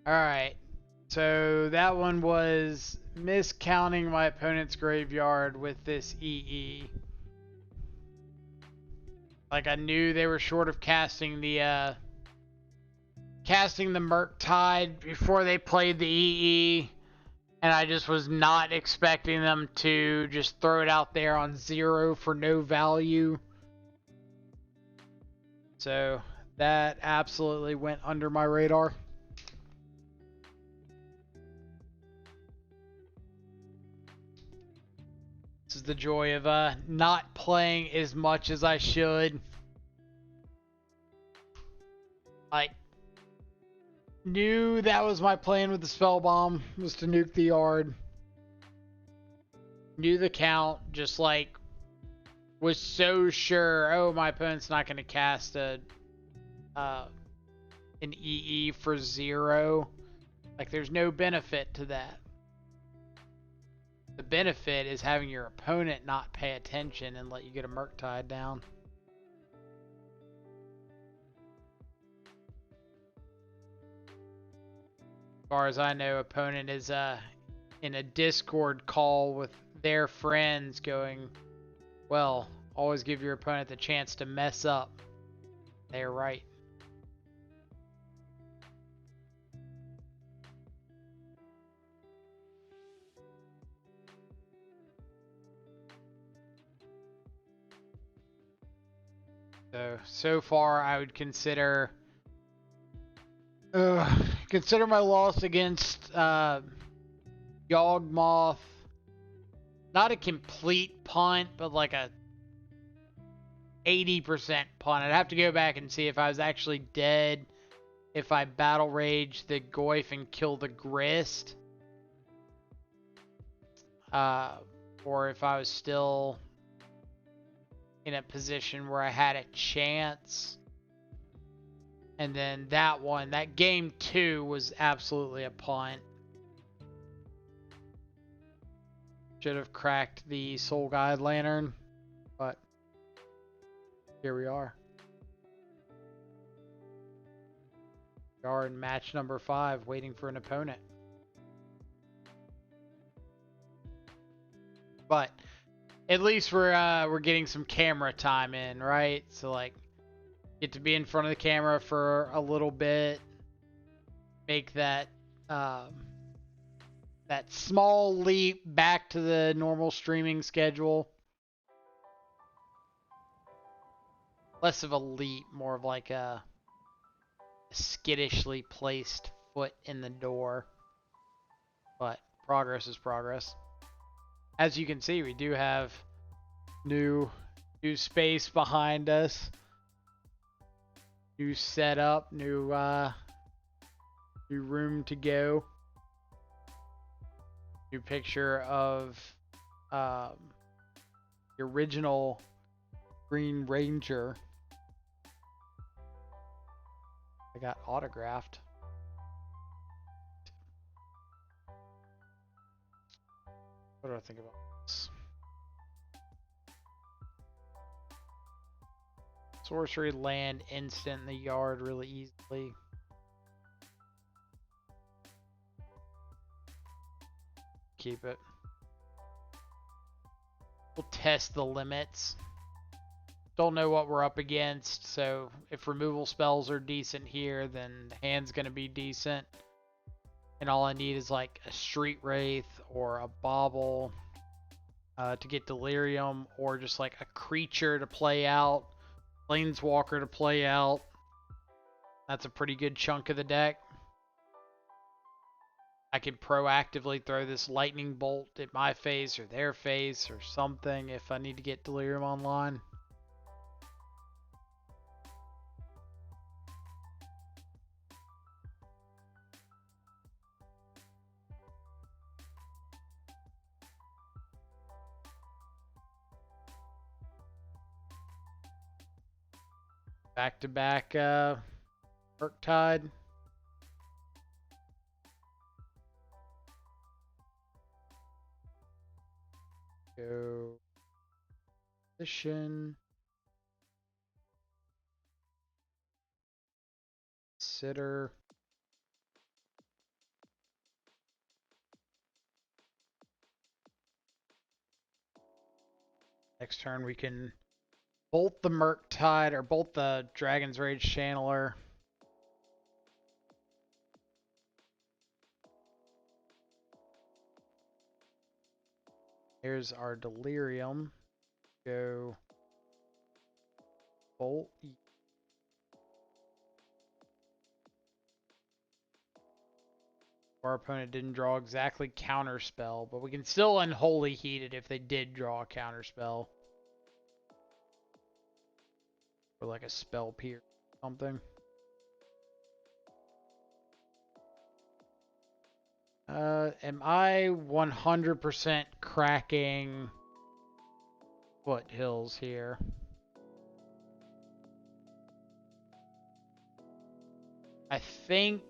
Alright, so that one was miscounting my opponent's graveyard with this EE. Like I knew they were short of casting the Murktide before they played the EE, and I just was not expecting them to just throw it out there on 0 for no value. So that absolutely went under my radar. the joy of not playing as much as I should. Like, knew that was my plan with the spell bomb, was to nuke the yard. Knew the count, just like was so sure, oh, my opponent's not going to cast an EE for 0. Like, there's no benefit to that. The benefit is having your opponent not pay attention and let you get a Murktide down. As far as I know, opponent is in a Discord call with their friends going, well, always give your opponent the chance to mess up. They're right. So far I would consider my loss against Yawgmoth not a complete punt, but like a 80% punt. I'd have to go back and see if I was actually dead, if I battle rage the Goyf and kill the Grist, or if I was still in a position where I had a chance. And then that game 2 was absolutely a punt. Should have cracked the Soul Guide Lantern, but here we are. We are in match number 5, waiting for an opponent. But at least we're getting some camera time in, right? So like, get to be in front of the camera for a little bit, make that that small leap back to the normal streaming schedule. Less of a leap, more of like a skittishly placed foot in the door. But progress is progress. As you can see, we do have new space behind us. New setup, new room to go. New picture of the original Green Ranger. I got autographed. What do I think about this? Sorcery land instant in the yard really easily. Keep it. We'll test the limits. Don't know what we're up against, so if removal spells are decent here, then the hand's gonna be decent. And all I need is like a Street Wraith or a Bauble to get Delirium, or just like a creature to play out, Planeswalker to play out. That's a pretty good chunk of the deck. I could proactively throw this lightning bolt at my face or their face or something if I need to get Delirium online. Back-to-back Murktide. Go position. Consider. Next turn we can bolt the Murktide or bolt the Dragon's Rage Channeler. Here's our Delirium. Go bolt. Our opponent didn't draw exactly counterspell, but we can still unholy heat it if they did draw a counterspell. Or like a spell pierce or something. Am I 100% cracking foothills here? I think...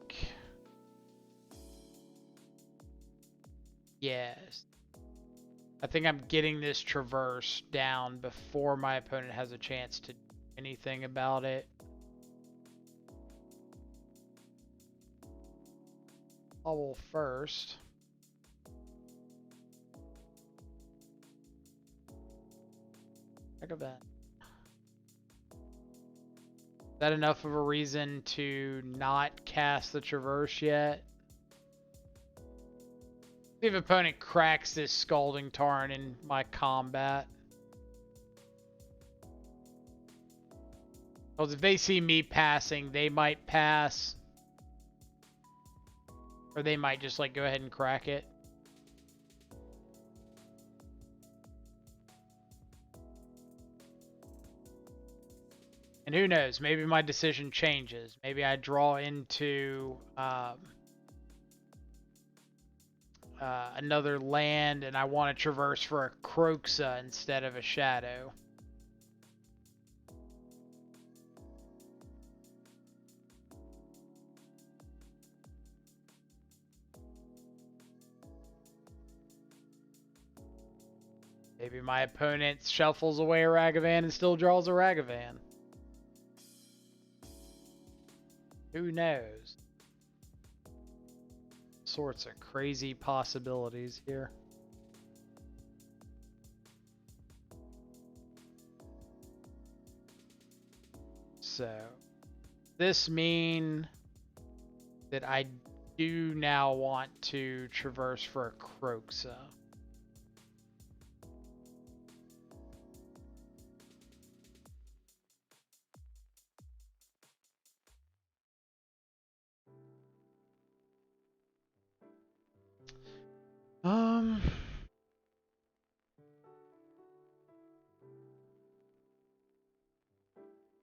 Yes. I think I'm getting this traverse down before my opponent has a chance to do anything about it. Bubble first. Heck of that. Is that enough of a reason to not cast the traverse yet? See if opponent cracks this Scalding Tarn in my combat. Because if they see me passing, they might pass. Or they might just like go ahead and crack it. And who knows, maybe my decision changes. Maybe I draw into another land and I want to traverse for a Kroxa instead of a Shadow. Maybe my opponent shuffles away a Ragavan and still draws a Ragavan. Who knows? Sorts of crazy possibilities here. So, this mean that I do now want to traverse for a Kroxa.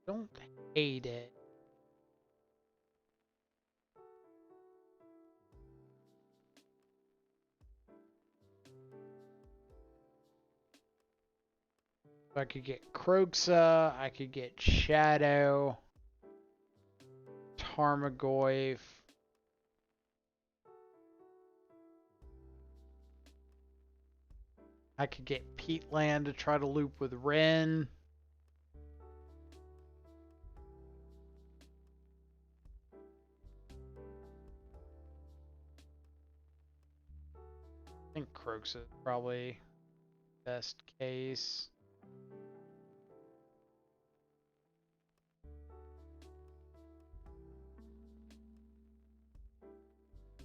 Don't hate it. I could get Kroxa, I could get Shadow, Tarmogoyf. I could get Peatland to try to loop with Ren. I think Kroxa is probably best case.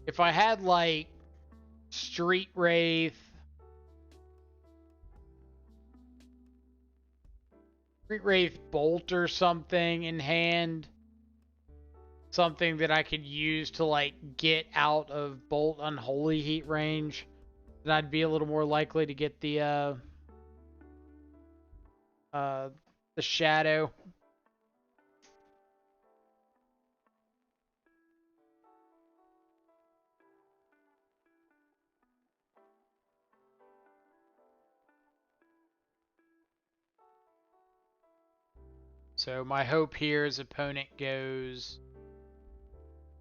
If I had like Street Wraith, Bolt or something in hand, something that I could use to like get out of Bolt Unholy Heat range, then I'd be a little more likely to get the Shadow. So my hope here is opponent goes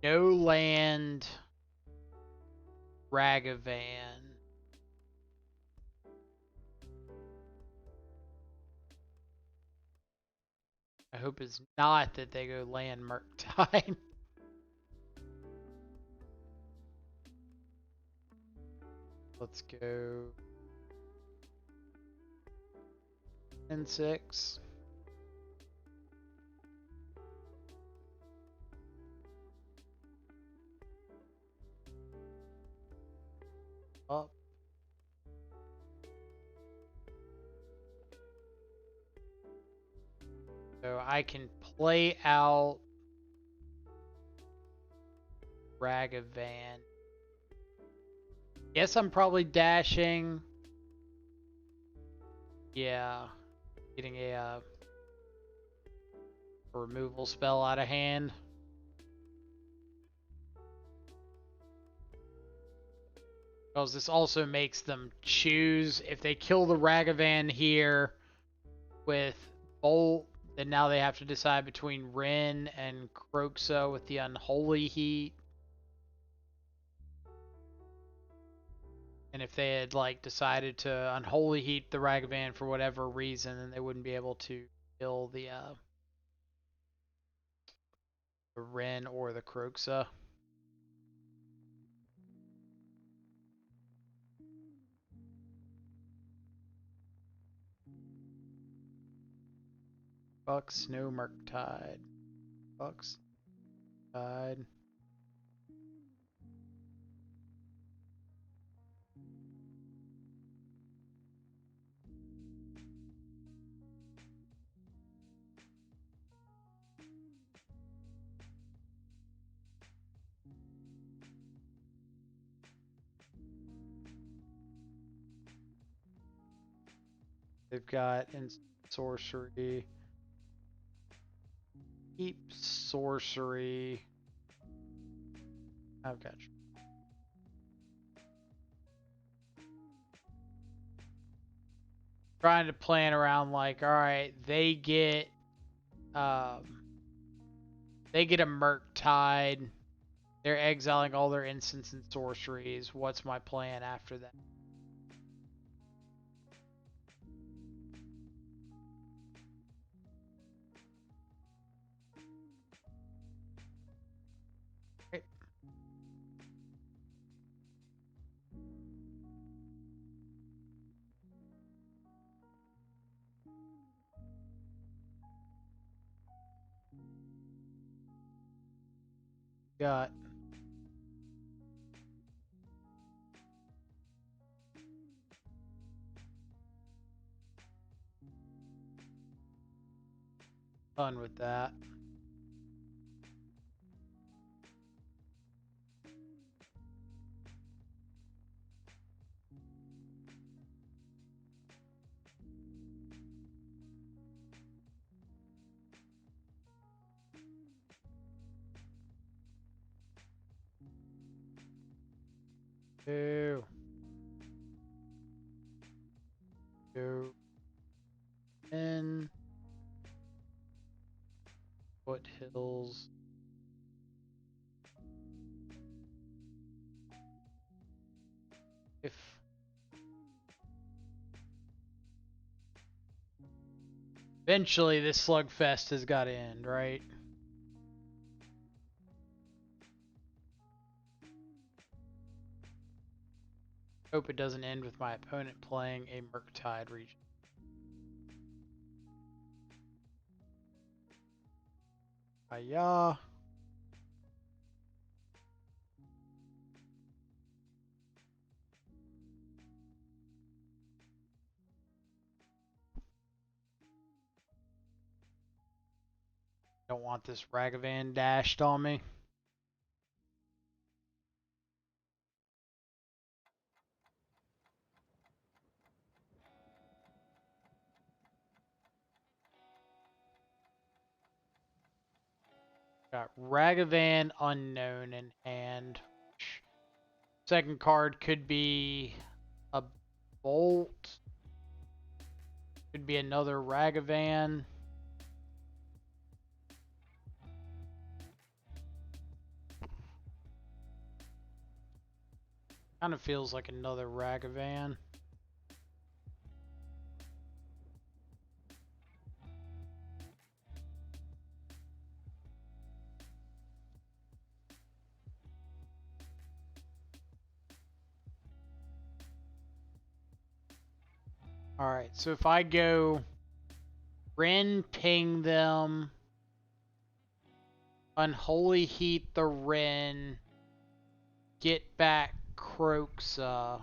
no land, Ragavan. I hope it's not that they go land Murktide. Let's go N6. Up. So I can play out Ragavan Guess I'm probably dashing. Yeah. Getting a removal spell out of hand. Because this also makes them choose. If they kill the Ragavan here with Bolt, then now they have to decide between Rin and Kroxa with the Unholy Heat. And if they had like decided to Unholy Heat the Ragavan for whatever reason, then they wouldn't be able to kill the Rin or the Kroxa. Bucks, no Murktide. Bucks, Tide. They've got instant sorcery. Keep sorcery. I've got you. Trying to plan around like, all right, they get a Murktide. They're exiling all their instants and sorceries. What's my plan after that? Right. Got fun with that. Two. Go in. Foothills. If eventually this slugfest has got to end, right? Hope it doesn't end with my opponent playing a Murktide region. Hiya. Don't want this Ragavan dashed on me. Got Ragavan Unknown in hand. Second card could be a Bolt. Could be another Ragavan. Kind of feels like another Ragavan. Alright, so if I go Rin, ping them, Unholy Heat the Rin, get back Kroxa.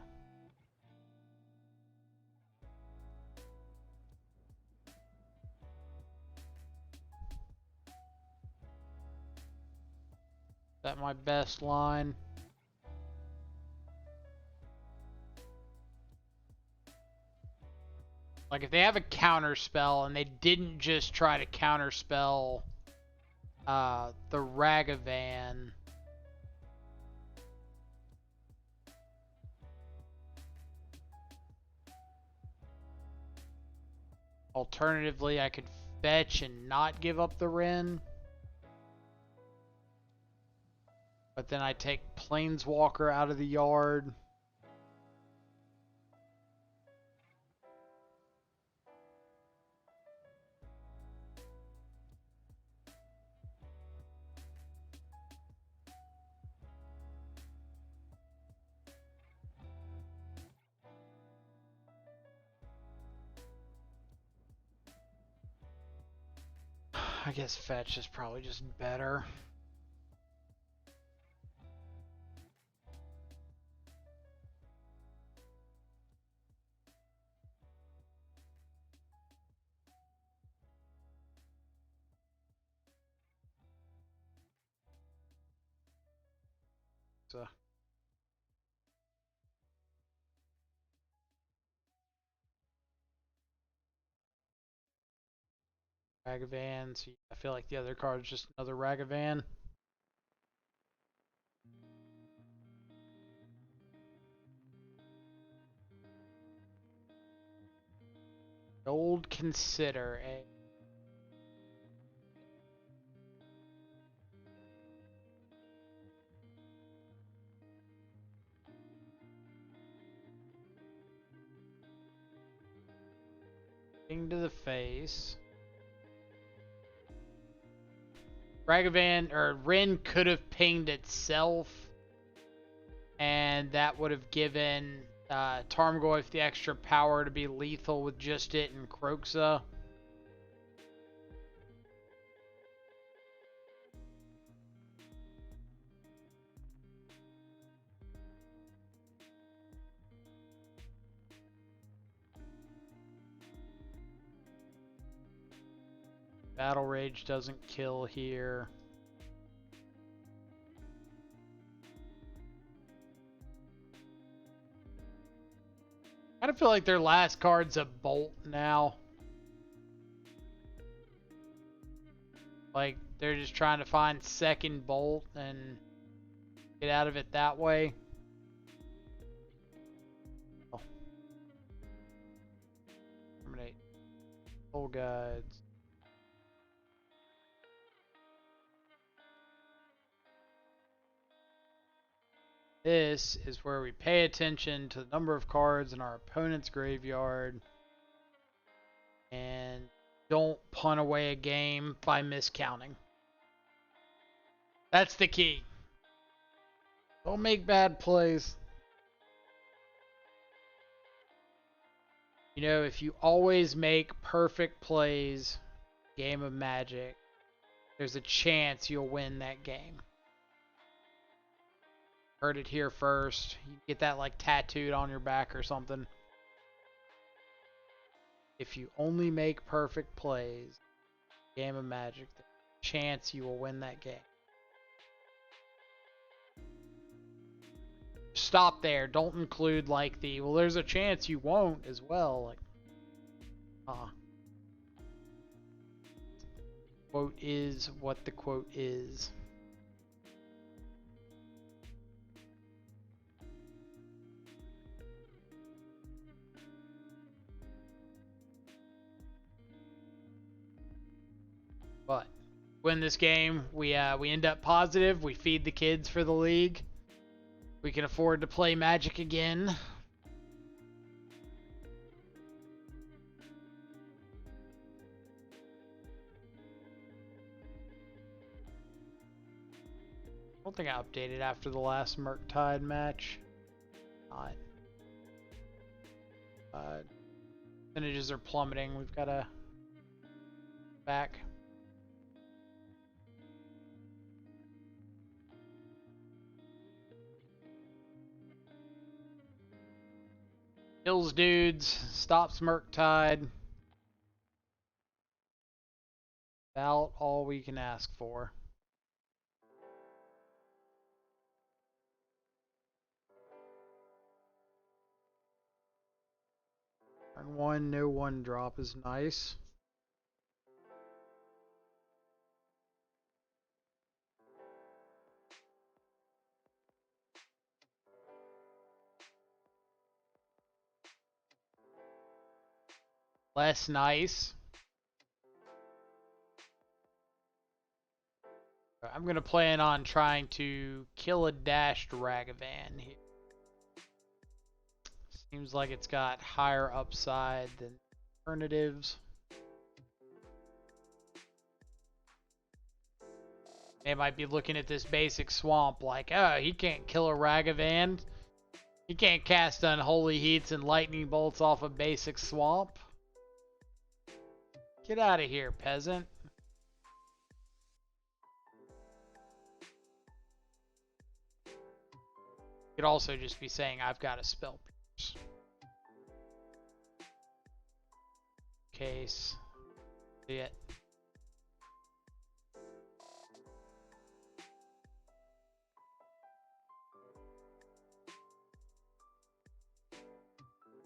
Is that my best line? Like if they have a counter spell and they didn't just try to counter spell the Ragavan. Alternatively, I could fetch and not give up the Wrenn. But then I take Planeswalker out of the yard. I guess fetch is probably just better. So Ragavan. So I feel like the other card is just another Ragavan. Old Consider a. Thing to the face. Ragavan or Wrenn could have pinged itself, and that would have given Tarmogoyf the extra power to be lethal with just it and Kroxa. Battle Rage doesn't kill here. I kind of feel like their last card's a Bolt now. Like, they're just trying to find second Bolt and get out of it that way. Oh. Terminate. Soul Guides. This is where we pay attention to the number of cards in our opponent's graveyard and don't punt away a game by miscounting. That's the key. Don't make bad plays. You know, if you always make perfect plays, game of Magic, there's a chance you'll win that game. Heard it here first. You get that like tattooed on your back or something. If you only make perfect plays, game of Magic, there's a chance you will win that game. Stop there. Don't include like the, well, there's a chance you won't as well. Like, quote is what the quote is. But win this game, we end up positive. We feed the kids for the league. We can afford to play Magic again. I don't think I updated after the last Murktide match. Not. Percentages are plummeting. We've got to back. Kills dudes, stops Murktide. About all we can ask for. Turn 1, no 1 drop is nice. Less nice. I'm going to plan on trying to kill a dashed Ragavan here. Seems like it's got higher upside than alternatives. They might be looking at this basic swamp like, oh, he can't kill a Ragavan. He can't cast Unholy Heats and Lightning Bolts off a basic swamp. Get out of here, peasant. Could also just be saying, I've got a spell pierce. Case. See it.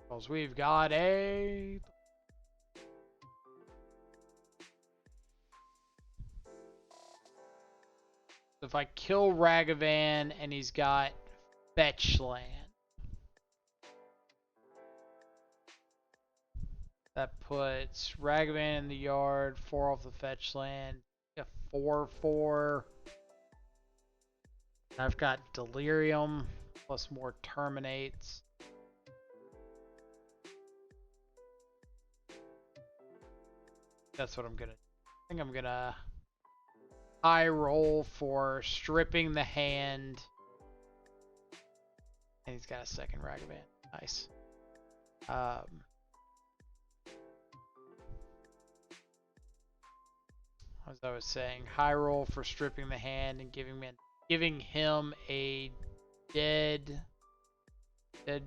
Because we've got a... If I kill Ragavan and he's got fetch land, that puts Ragavan in the yard, 4 off the fetch land, a 4/4. I've got Delirium plus more Terminates. That's what I'm gonna. I think I'm gonna high roll for stripping the hand. And he's got a second Ragavan. Nice. As I was saying, high roll for stripping the hand and giving him a dead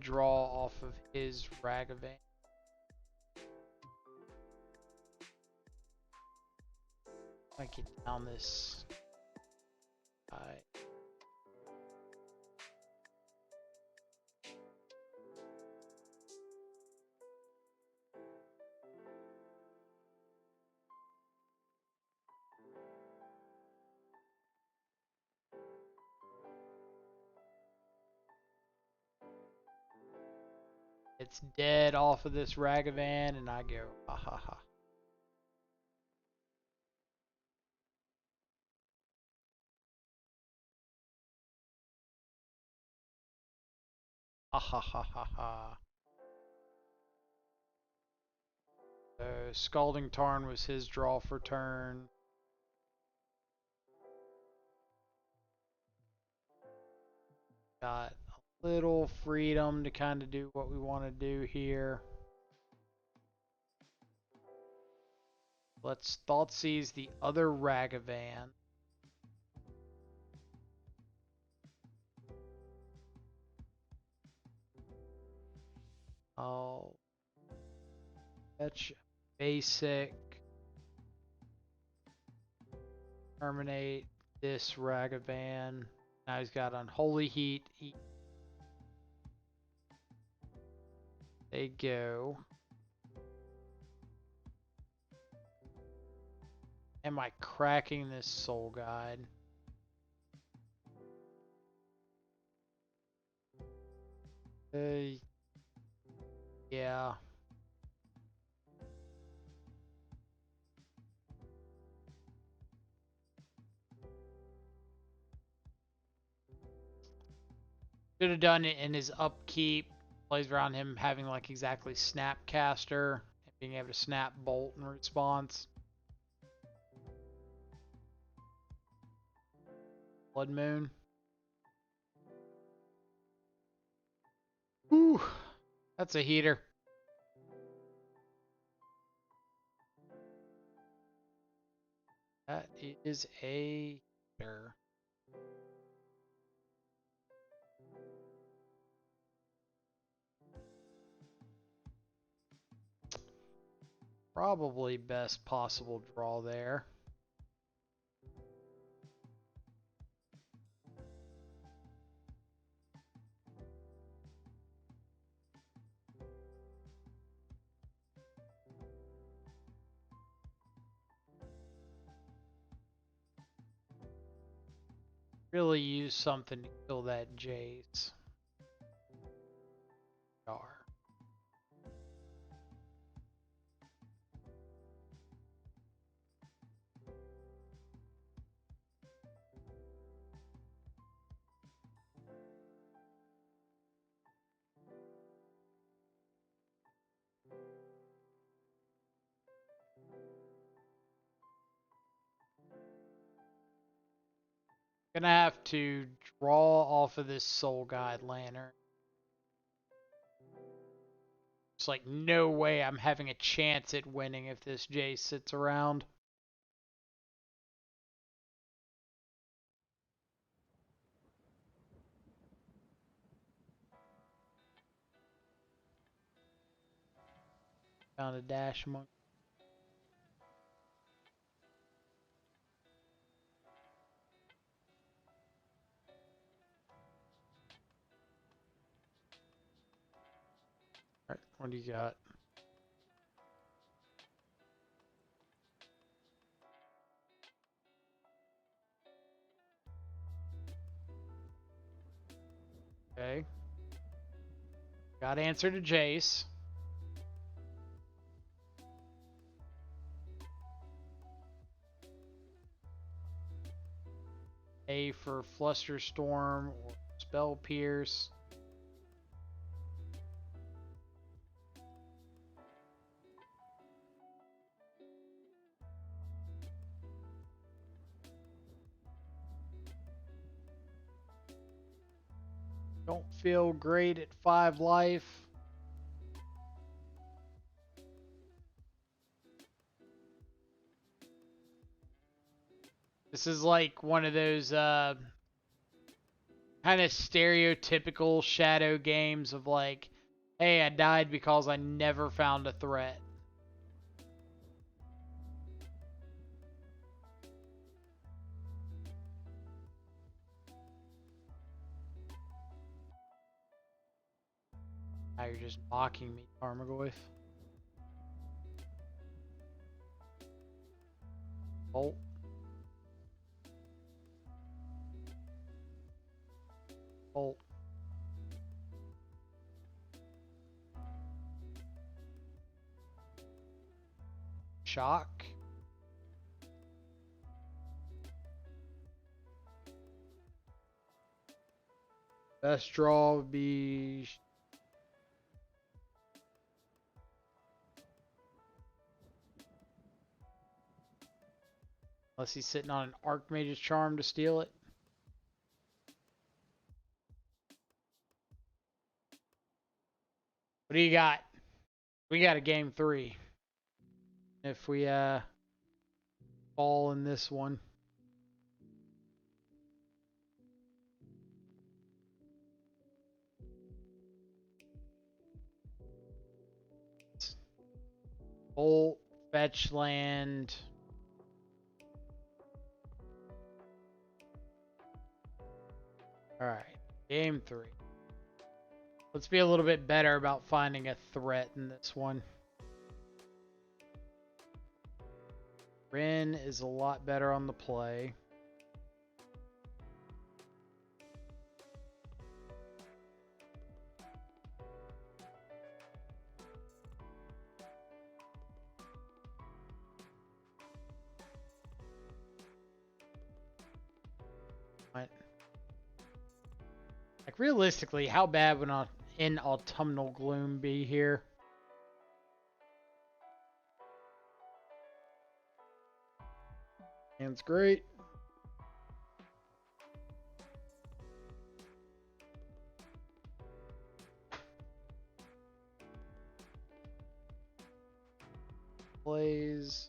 draw off of his Ragavan. I get down this. It's dead off of this Ragavan, and I go, ah ha ha. Ah ha ha ha ha. So Scalding Tarn was his draw for turn. Got a little freedom to kind of do what we want to do here. Let's Thoughtseize the other Ragavan. I'll fetch basic. Terminate this Ragavan. Now he's got Unholy Heat. They go. Am I cracking this Soul Guide? Yeah. Should have done it in his upkeep. Plays around him having like exactly Snapcaster and being able to snap Bolt in response. Blood Moon. Whew. That's a heater. That is a heater. Probably best possible draw there. really use something to kill that Jace. Are. Gonna have to draw off of this Soul Guide Lantern. It's like no way I'm having a chance at winning if this Jace sits around. Found a dash monk. Alright, what do you got? Okay. Got answer to Jace. A for Flusterstorm or Spell Pierce. Don't feel great at 5 life. This is like one of those kind of stereotypical shadow games of like, hey, I died because I never found a threat. Now you're just mocking me, Tarmogoyf. Bolt. Bolt. Shock. Best draw would be... Unless he's sitting on an Archmage's Charm to steal it. What do you got? We got a game 3. If we fall in this one. Bolt, fetch land. Alright, game 3. Let's be a little bit better about finding a threat in this one. Rin is a lot better on the play. What? Like realistically, how bad would an Autumnal Gloom be here? And it's great. Plays.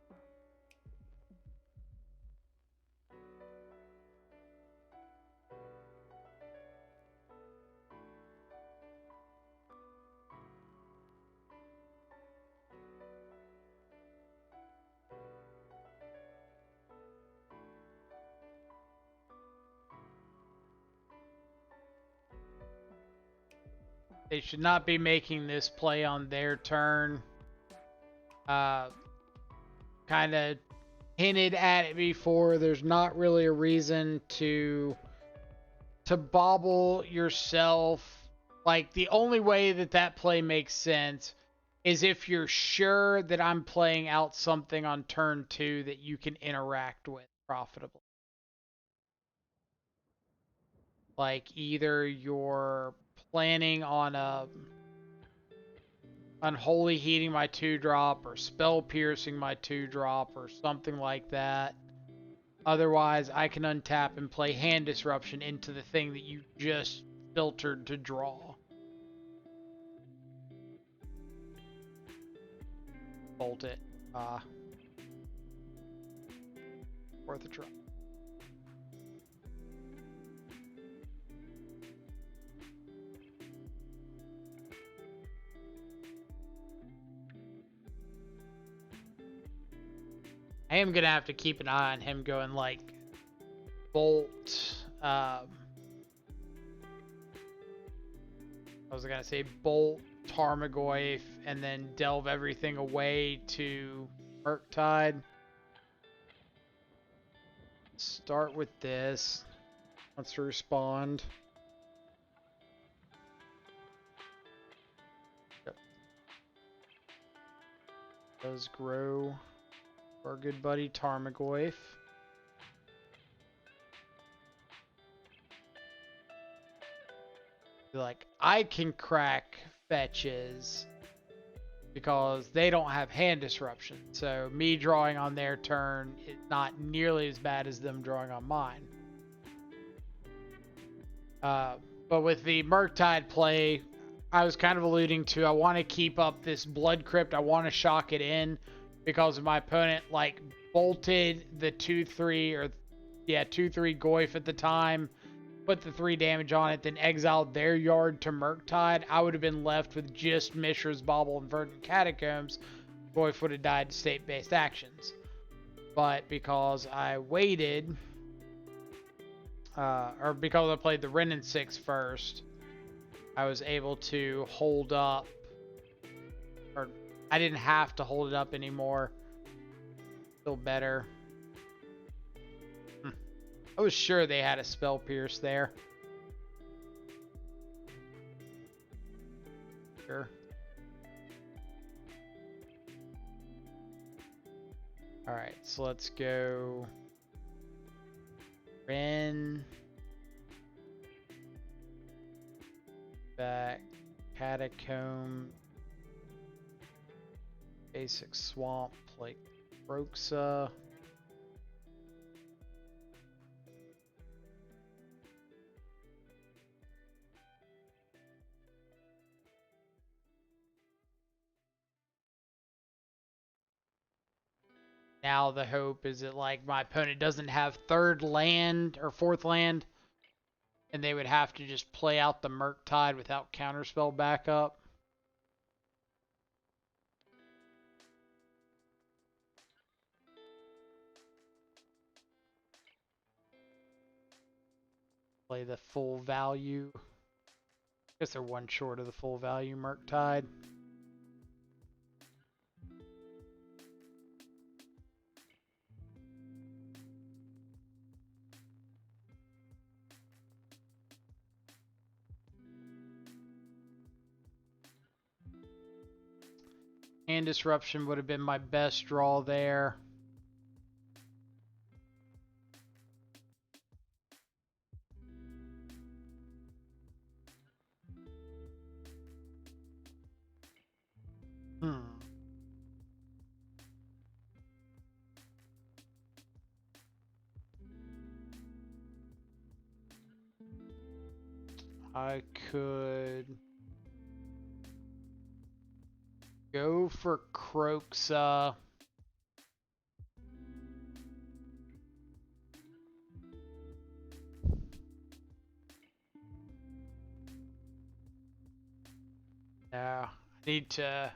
They should not be making this play on their turn. Kind of hinted at it before. There's not really a reason to to bobble yourself, like the only way that that play makes sense is if you're sure that I'm playing out something on turn 2 that you can interact with profitably. Like either you're planning on a unholy heating my 2-drop or spell piercing my 2-drop or something like that. Otherwise, I can untap and play hand disruption into the thing that you just filtered to draw. Bolt it. Worth a try. I am gonna have to keep an eye on him going like bolt. I was gonna say bolt Tarmogoyf and then delve everything away to Murktide. Start with this. Let's respond. Yep. Does grow our good buddy Tarmogoyf. Like, I can crack fetches because they don't have hand disruption. So me drawing on their turn is not nearly as bad as them drawing on mine. But with the Murktide play, I was kind of alluding to, I want to keep up this Blood Crypt. I want to shock it in because my opponent like bolted the 2/3 or 2/3 Goyf at the time, put the 3 damage on it, then exiled their yard to Murktide. I would have been left with just Mishra's Bauble and Verdant Catacombs. Goyf would have died to state-based actions. But because I waited, or because I played the Renin 6 first, I was able to hold up, or I didn't have to hold it up anymore. Feel better. I was sure they had a spell pierce there. Sure. Alright, so let's go Ren. Back. Catacomb. Basic swamp like Roxa. Now the hope is that like my opponent doesn't have 3rd land or 4th land, and they would have to just play out the Murktide without counterspell backup. Play the full value. I guess they're 1 short of the full value Murktide. Hand disruption would have been my best draw there. I could go for Croxa. Yeah, I need to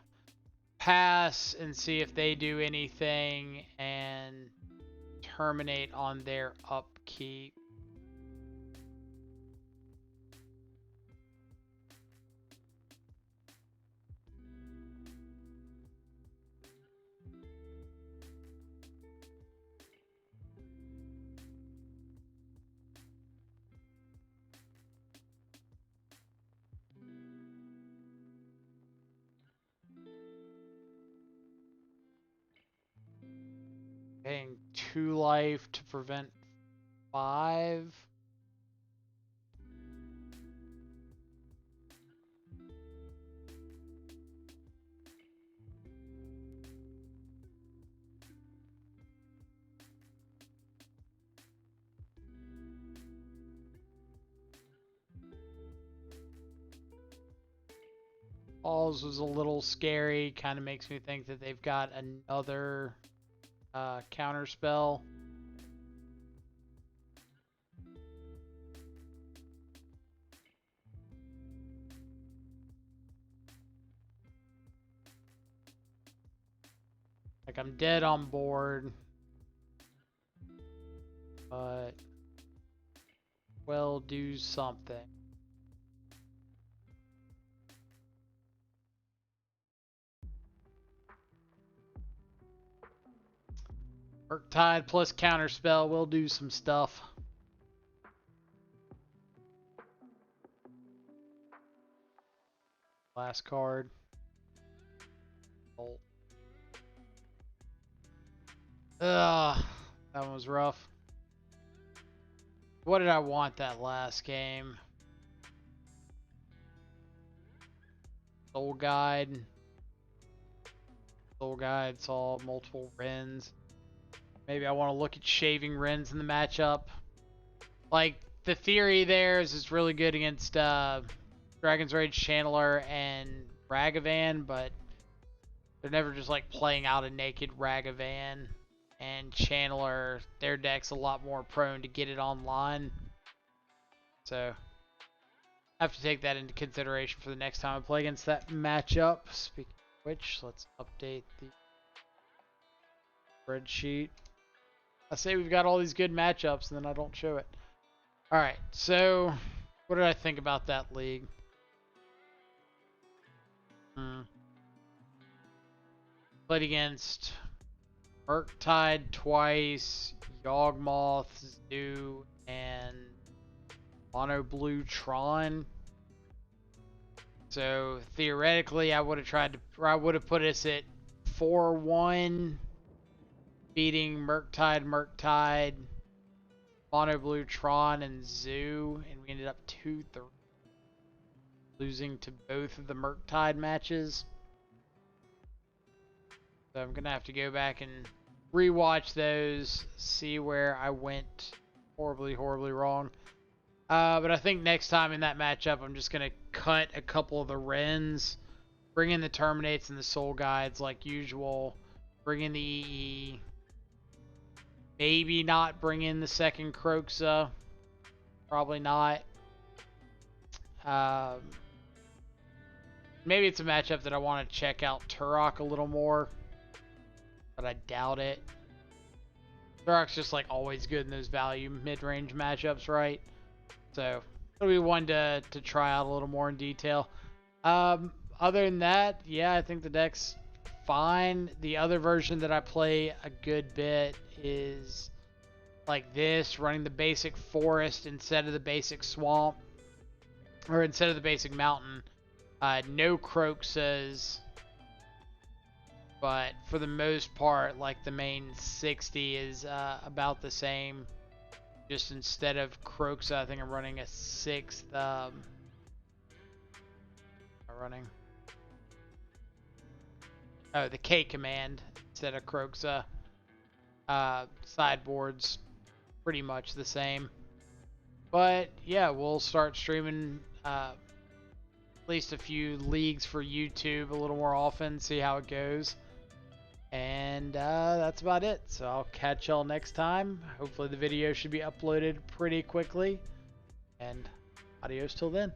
pass and see if they do anything and terminate on their upkeep. Paying 2 life to prevent 5. Falls was a little scary. Kind of makes me think that they've got another counter spell. Like, I'm dead on board, but we'll do something. Murktide plus counterspell will do some stuff. Last card. Bolt. Ugh, that one was rough. What did I want that last game? Soul Guide. Soul Guide saw multiple Wrens. Maybe I want to look at shaving Wrens in the matchup. Like, the theory there is it's really good against Dragon's Rage Channeler and Ragavan, but they're never just like playing out a naked Ragavan. And Channeler, their deck's a lot more prone to get it online. So, I have to take that into consideration for the next time I play against that matchup. Speaking of which, let's update the spreadsheet. I say we've got all these good matchups, and then I don't show it. Alright, so what did I think about that league? Played against Murktide twice, Yawgmoth, Zoo, and Mono Blue Tron. So theoretically, I would have tried to, or I would have put us at 4-1, beating Murktide, Mono Blue Tron, and Zoo, and we ended up 2-3, losing to both of the Murktide matches. So I'm gonna have to go back and rewatch those, see where I went horribly wrong. But I think next time in that matchup, I'm just gonna cut a couple of the Wrens, bring in the Terminates and the Soul Guides like usual, bring in the EE, maybe not bring in the second Kroxa, probably not. Maybe it's a matchup that I want to check out Turok a little more, but I doubt it. Turok's just like always good in those value mid-range matchups, right? So it'll be one to try out a little more in detail. Other than that, yeah, I think the deck's fine. The other version that I play a good bit is like this, running the basic forest instead of the basic swamp, or instead of the basic mountain. No Kroxas, but for the most part, like the main 60 is about the same. Just instead of Kroxa, I think I'm running a 6th. The K command instead of Kroxa. Sideboards pretty much the same. But yeah, we'll start streaming at least a few leagues for YouTube a little more often, see how it goes. And that's about it. So I'll catch y'all next time. Hopefully the video should be uploaded pretty quickly. And adios till then.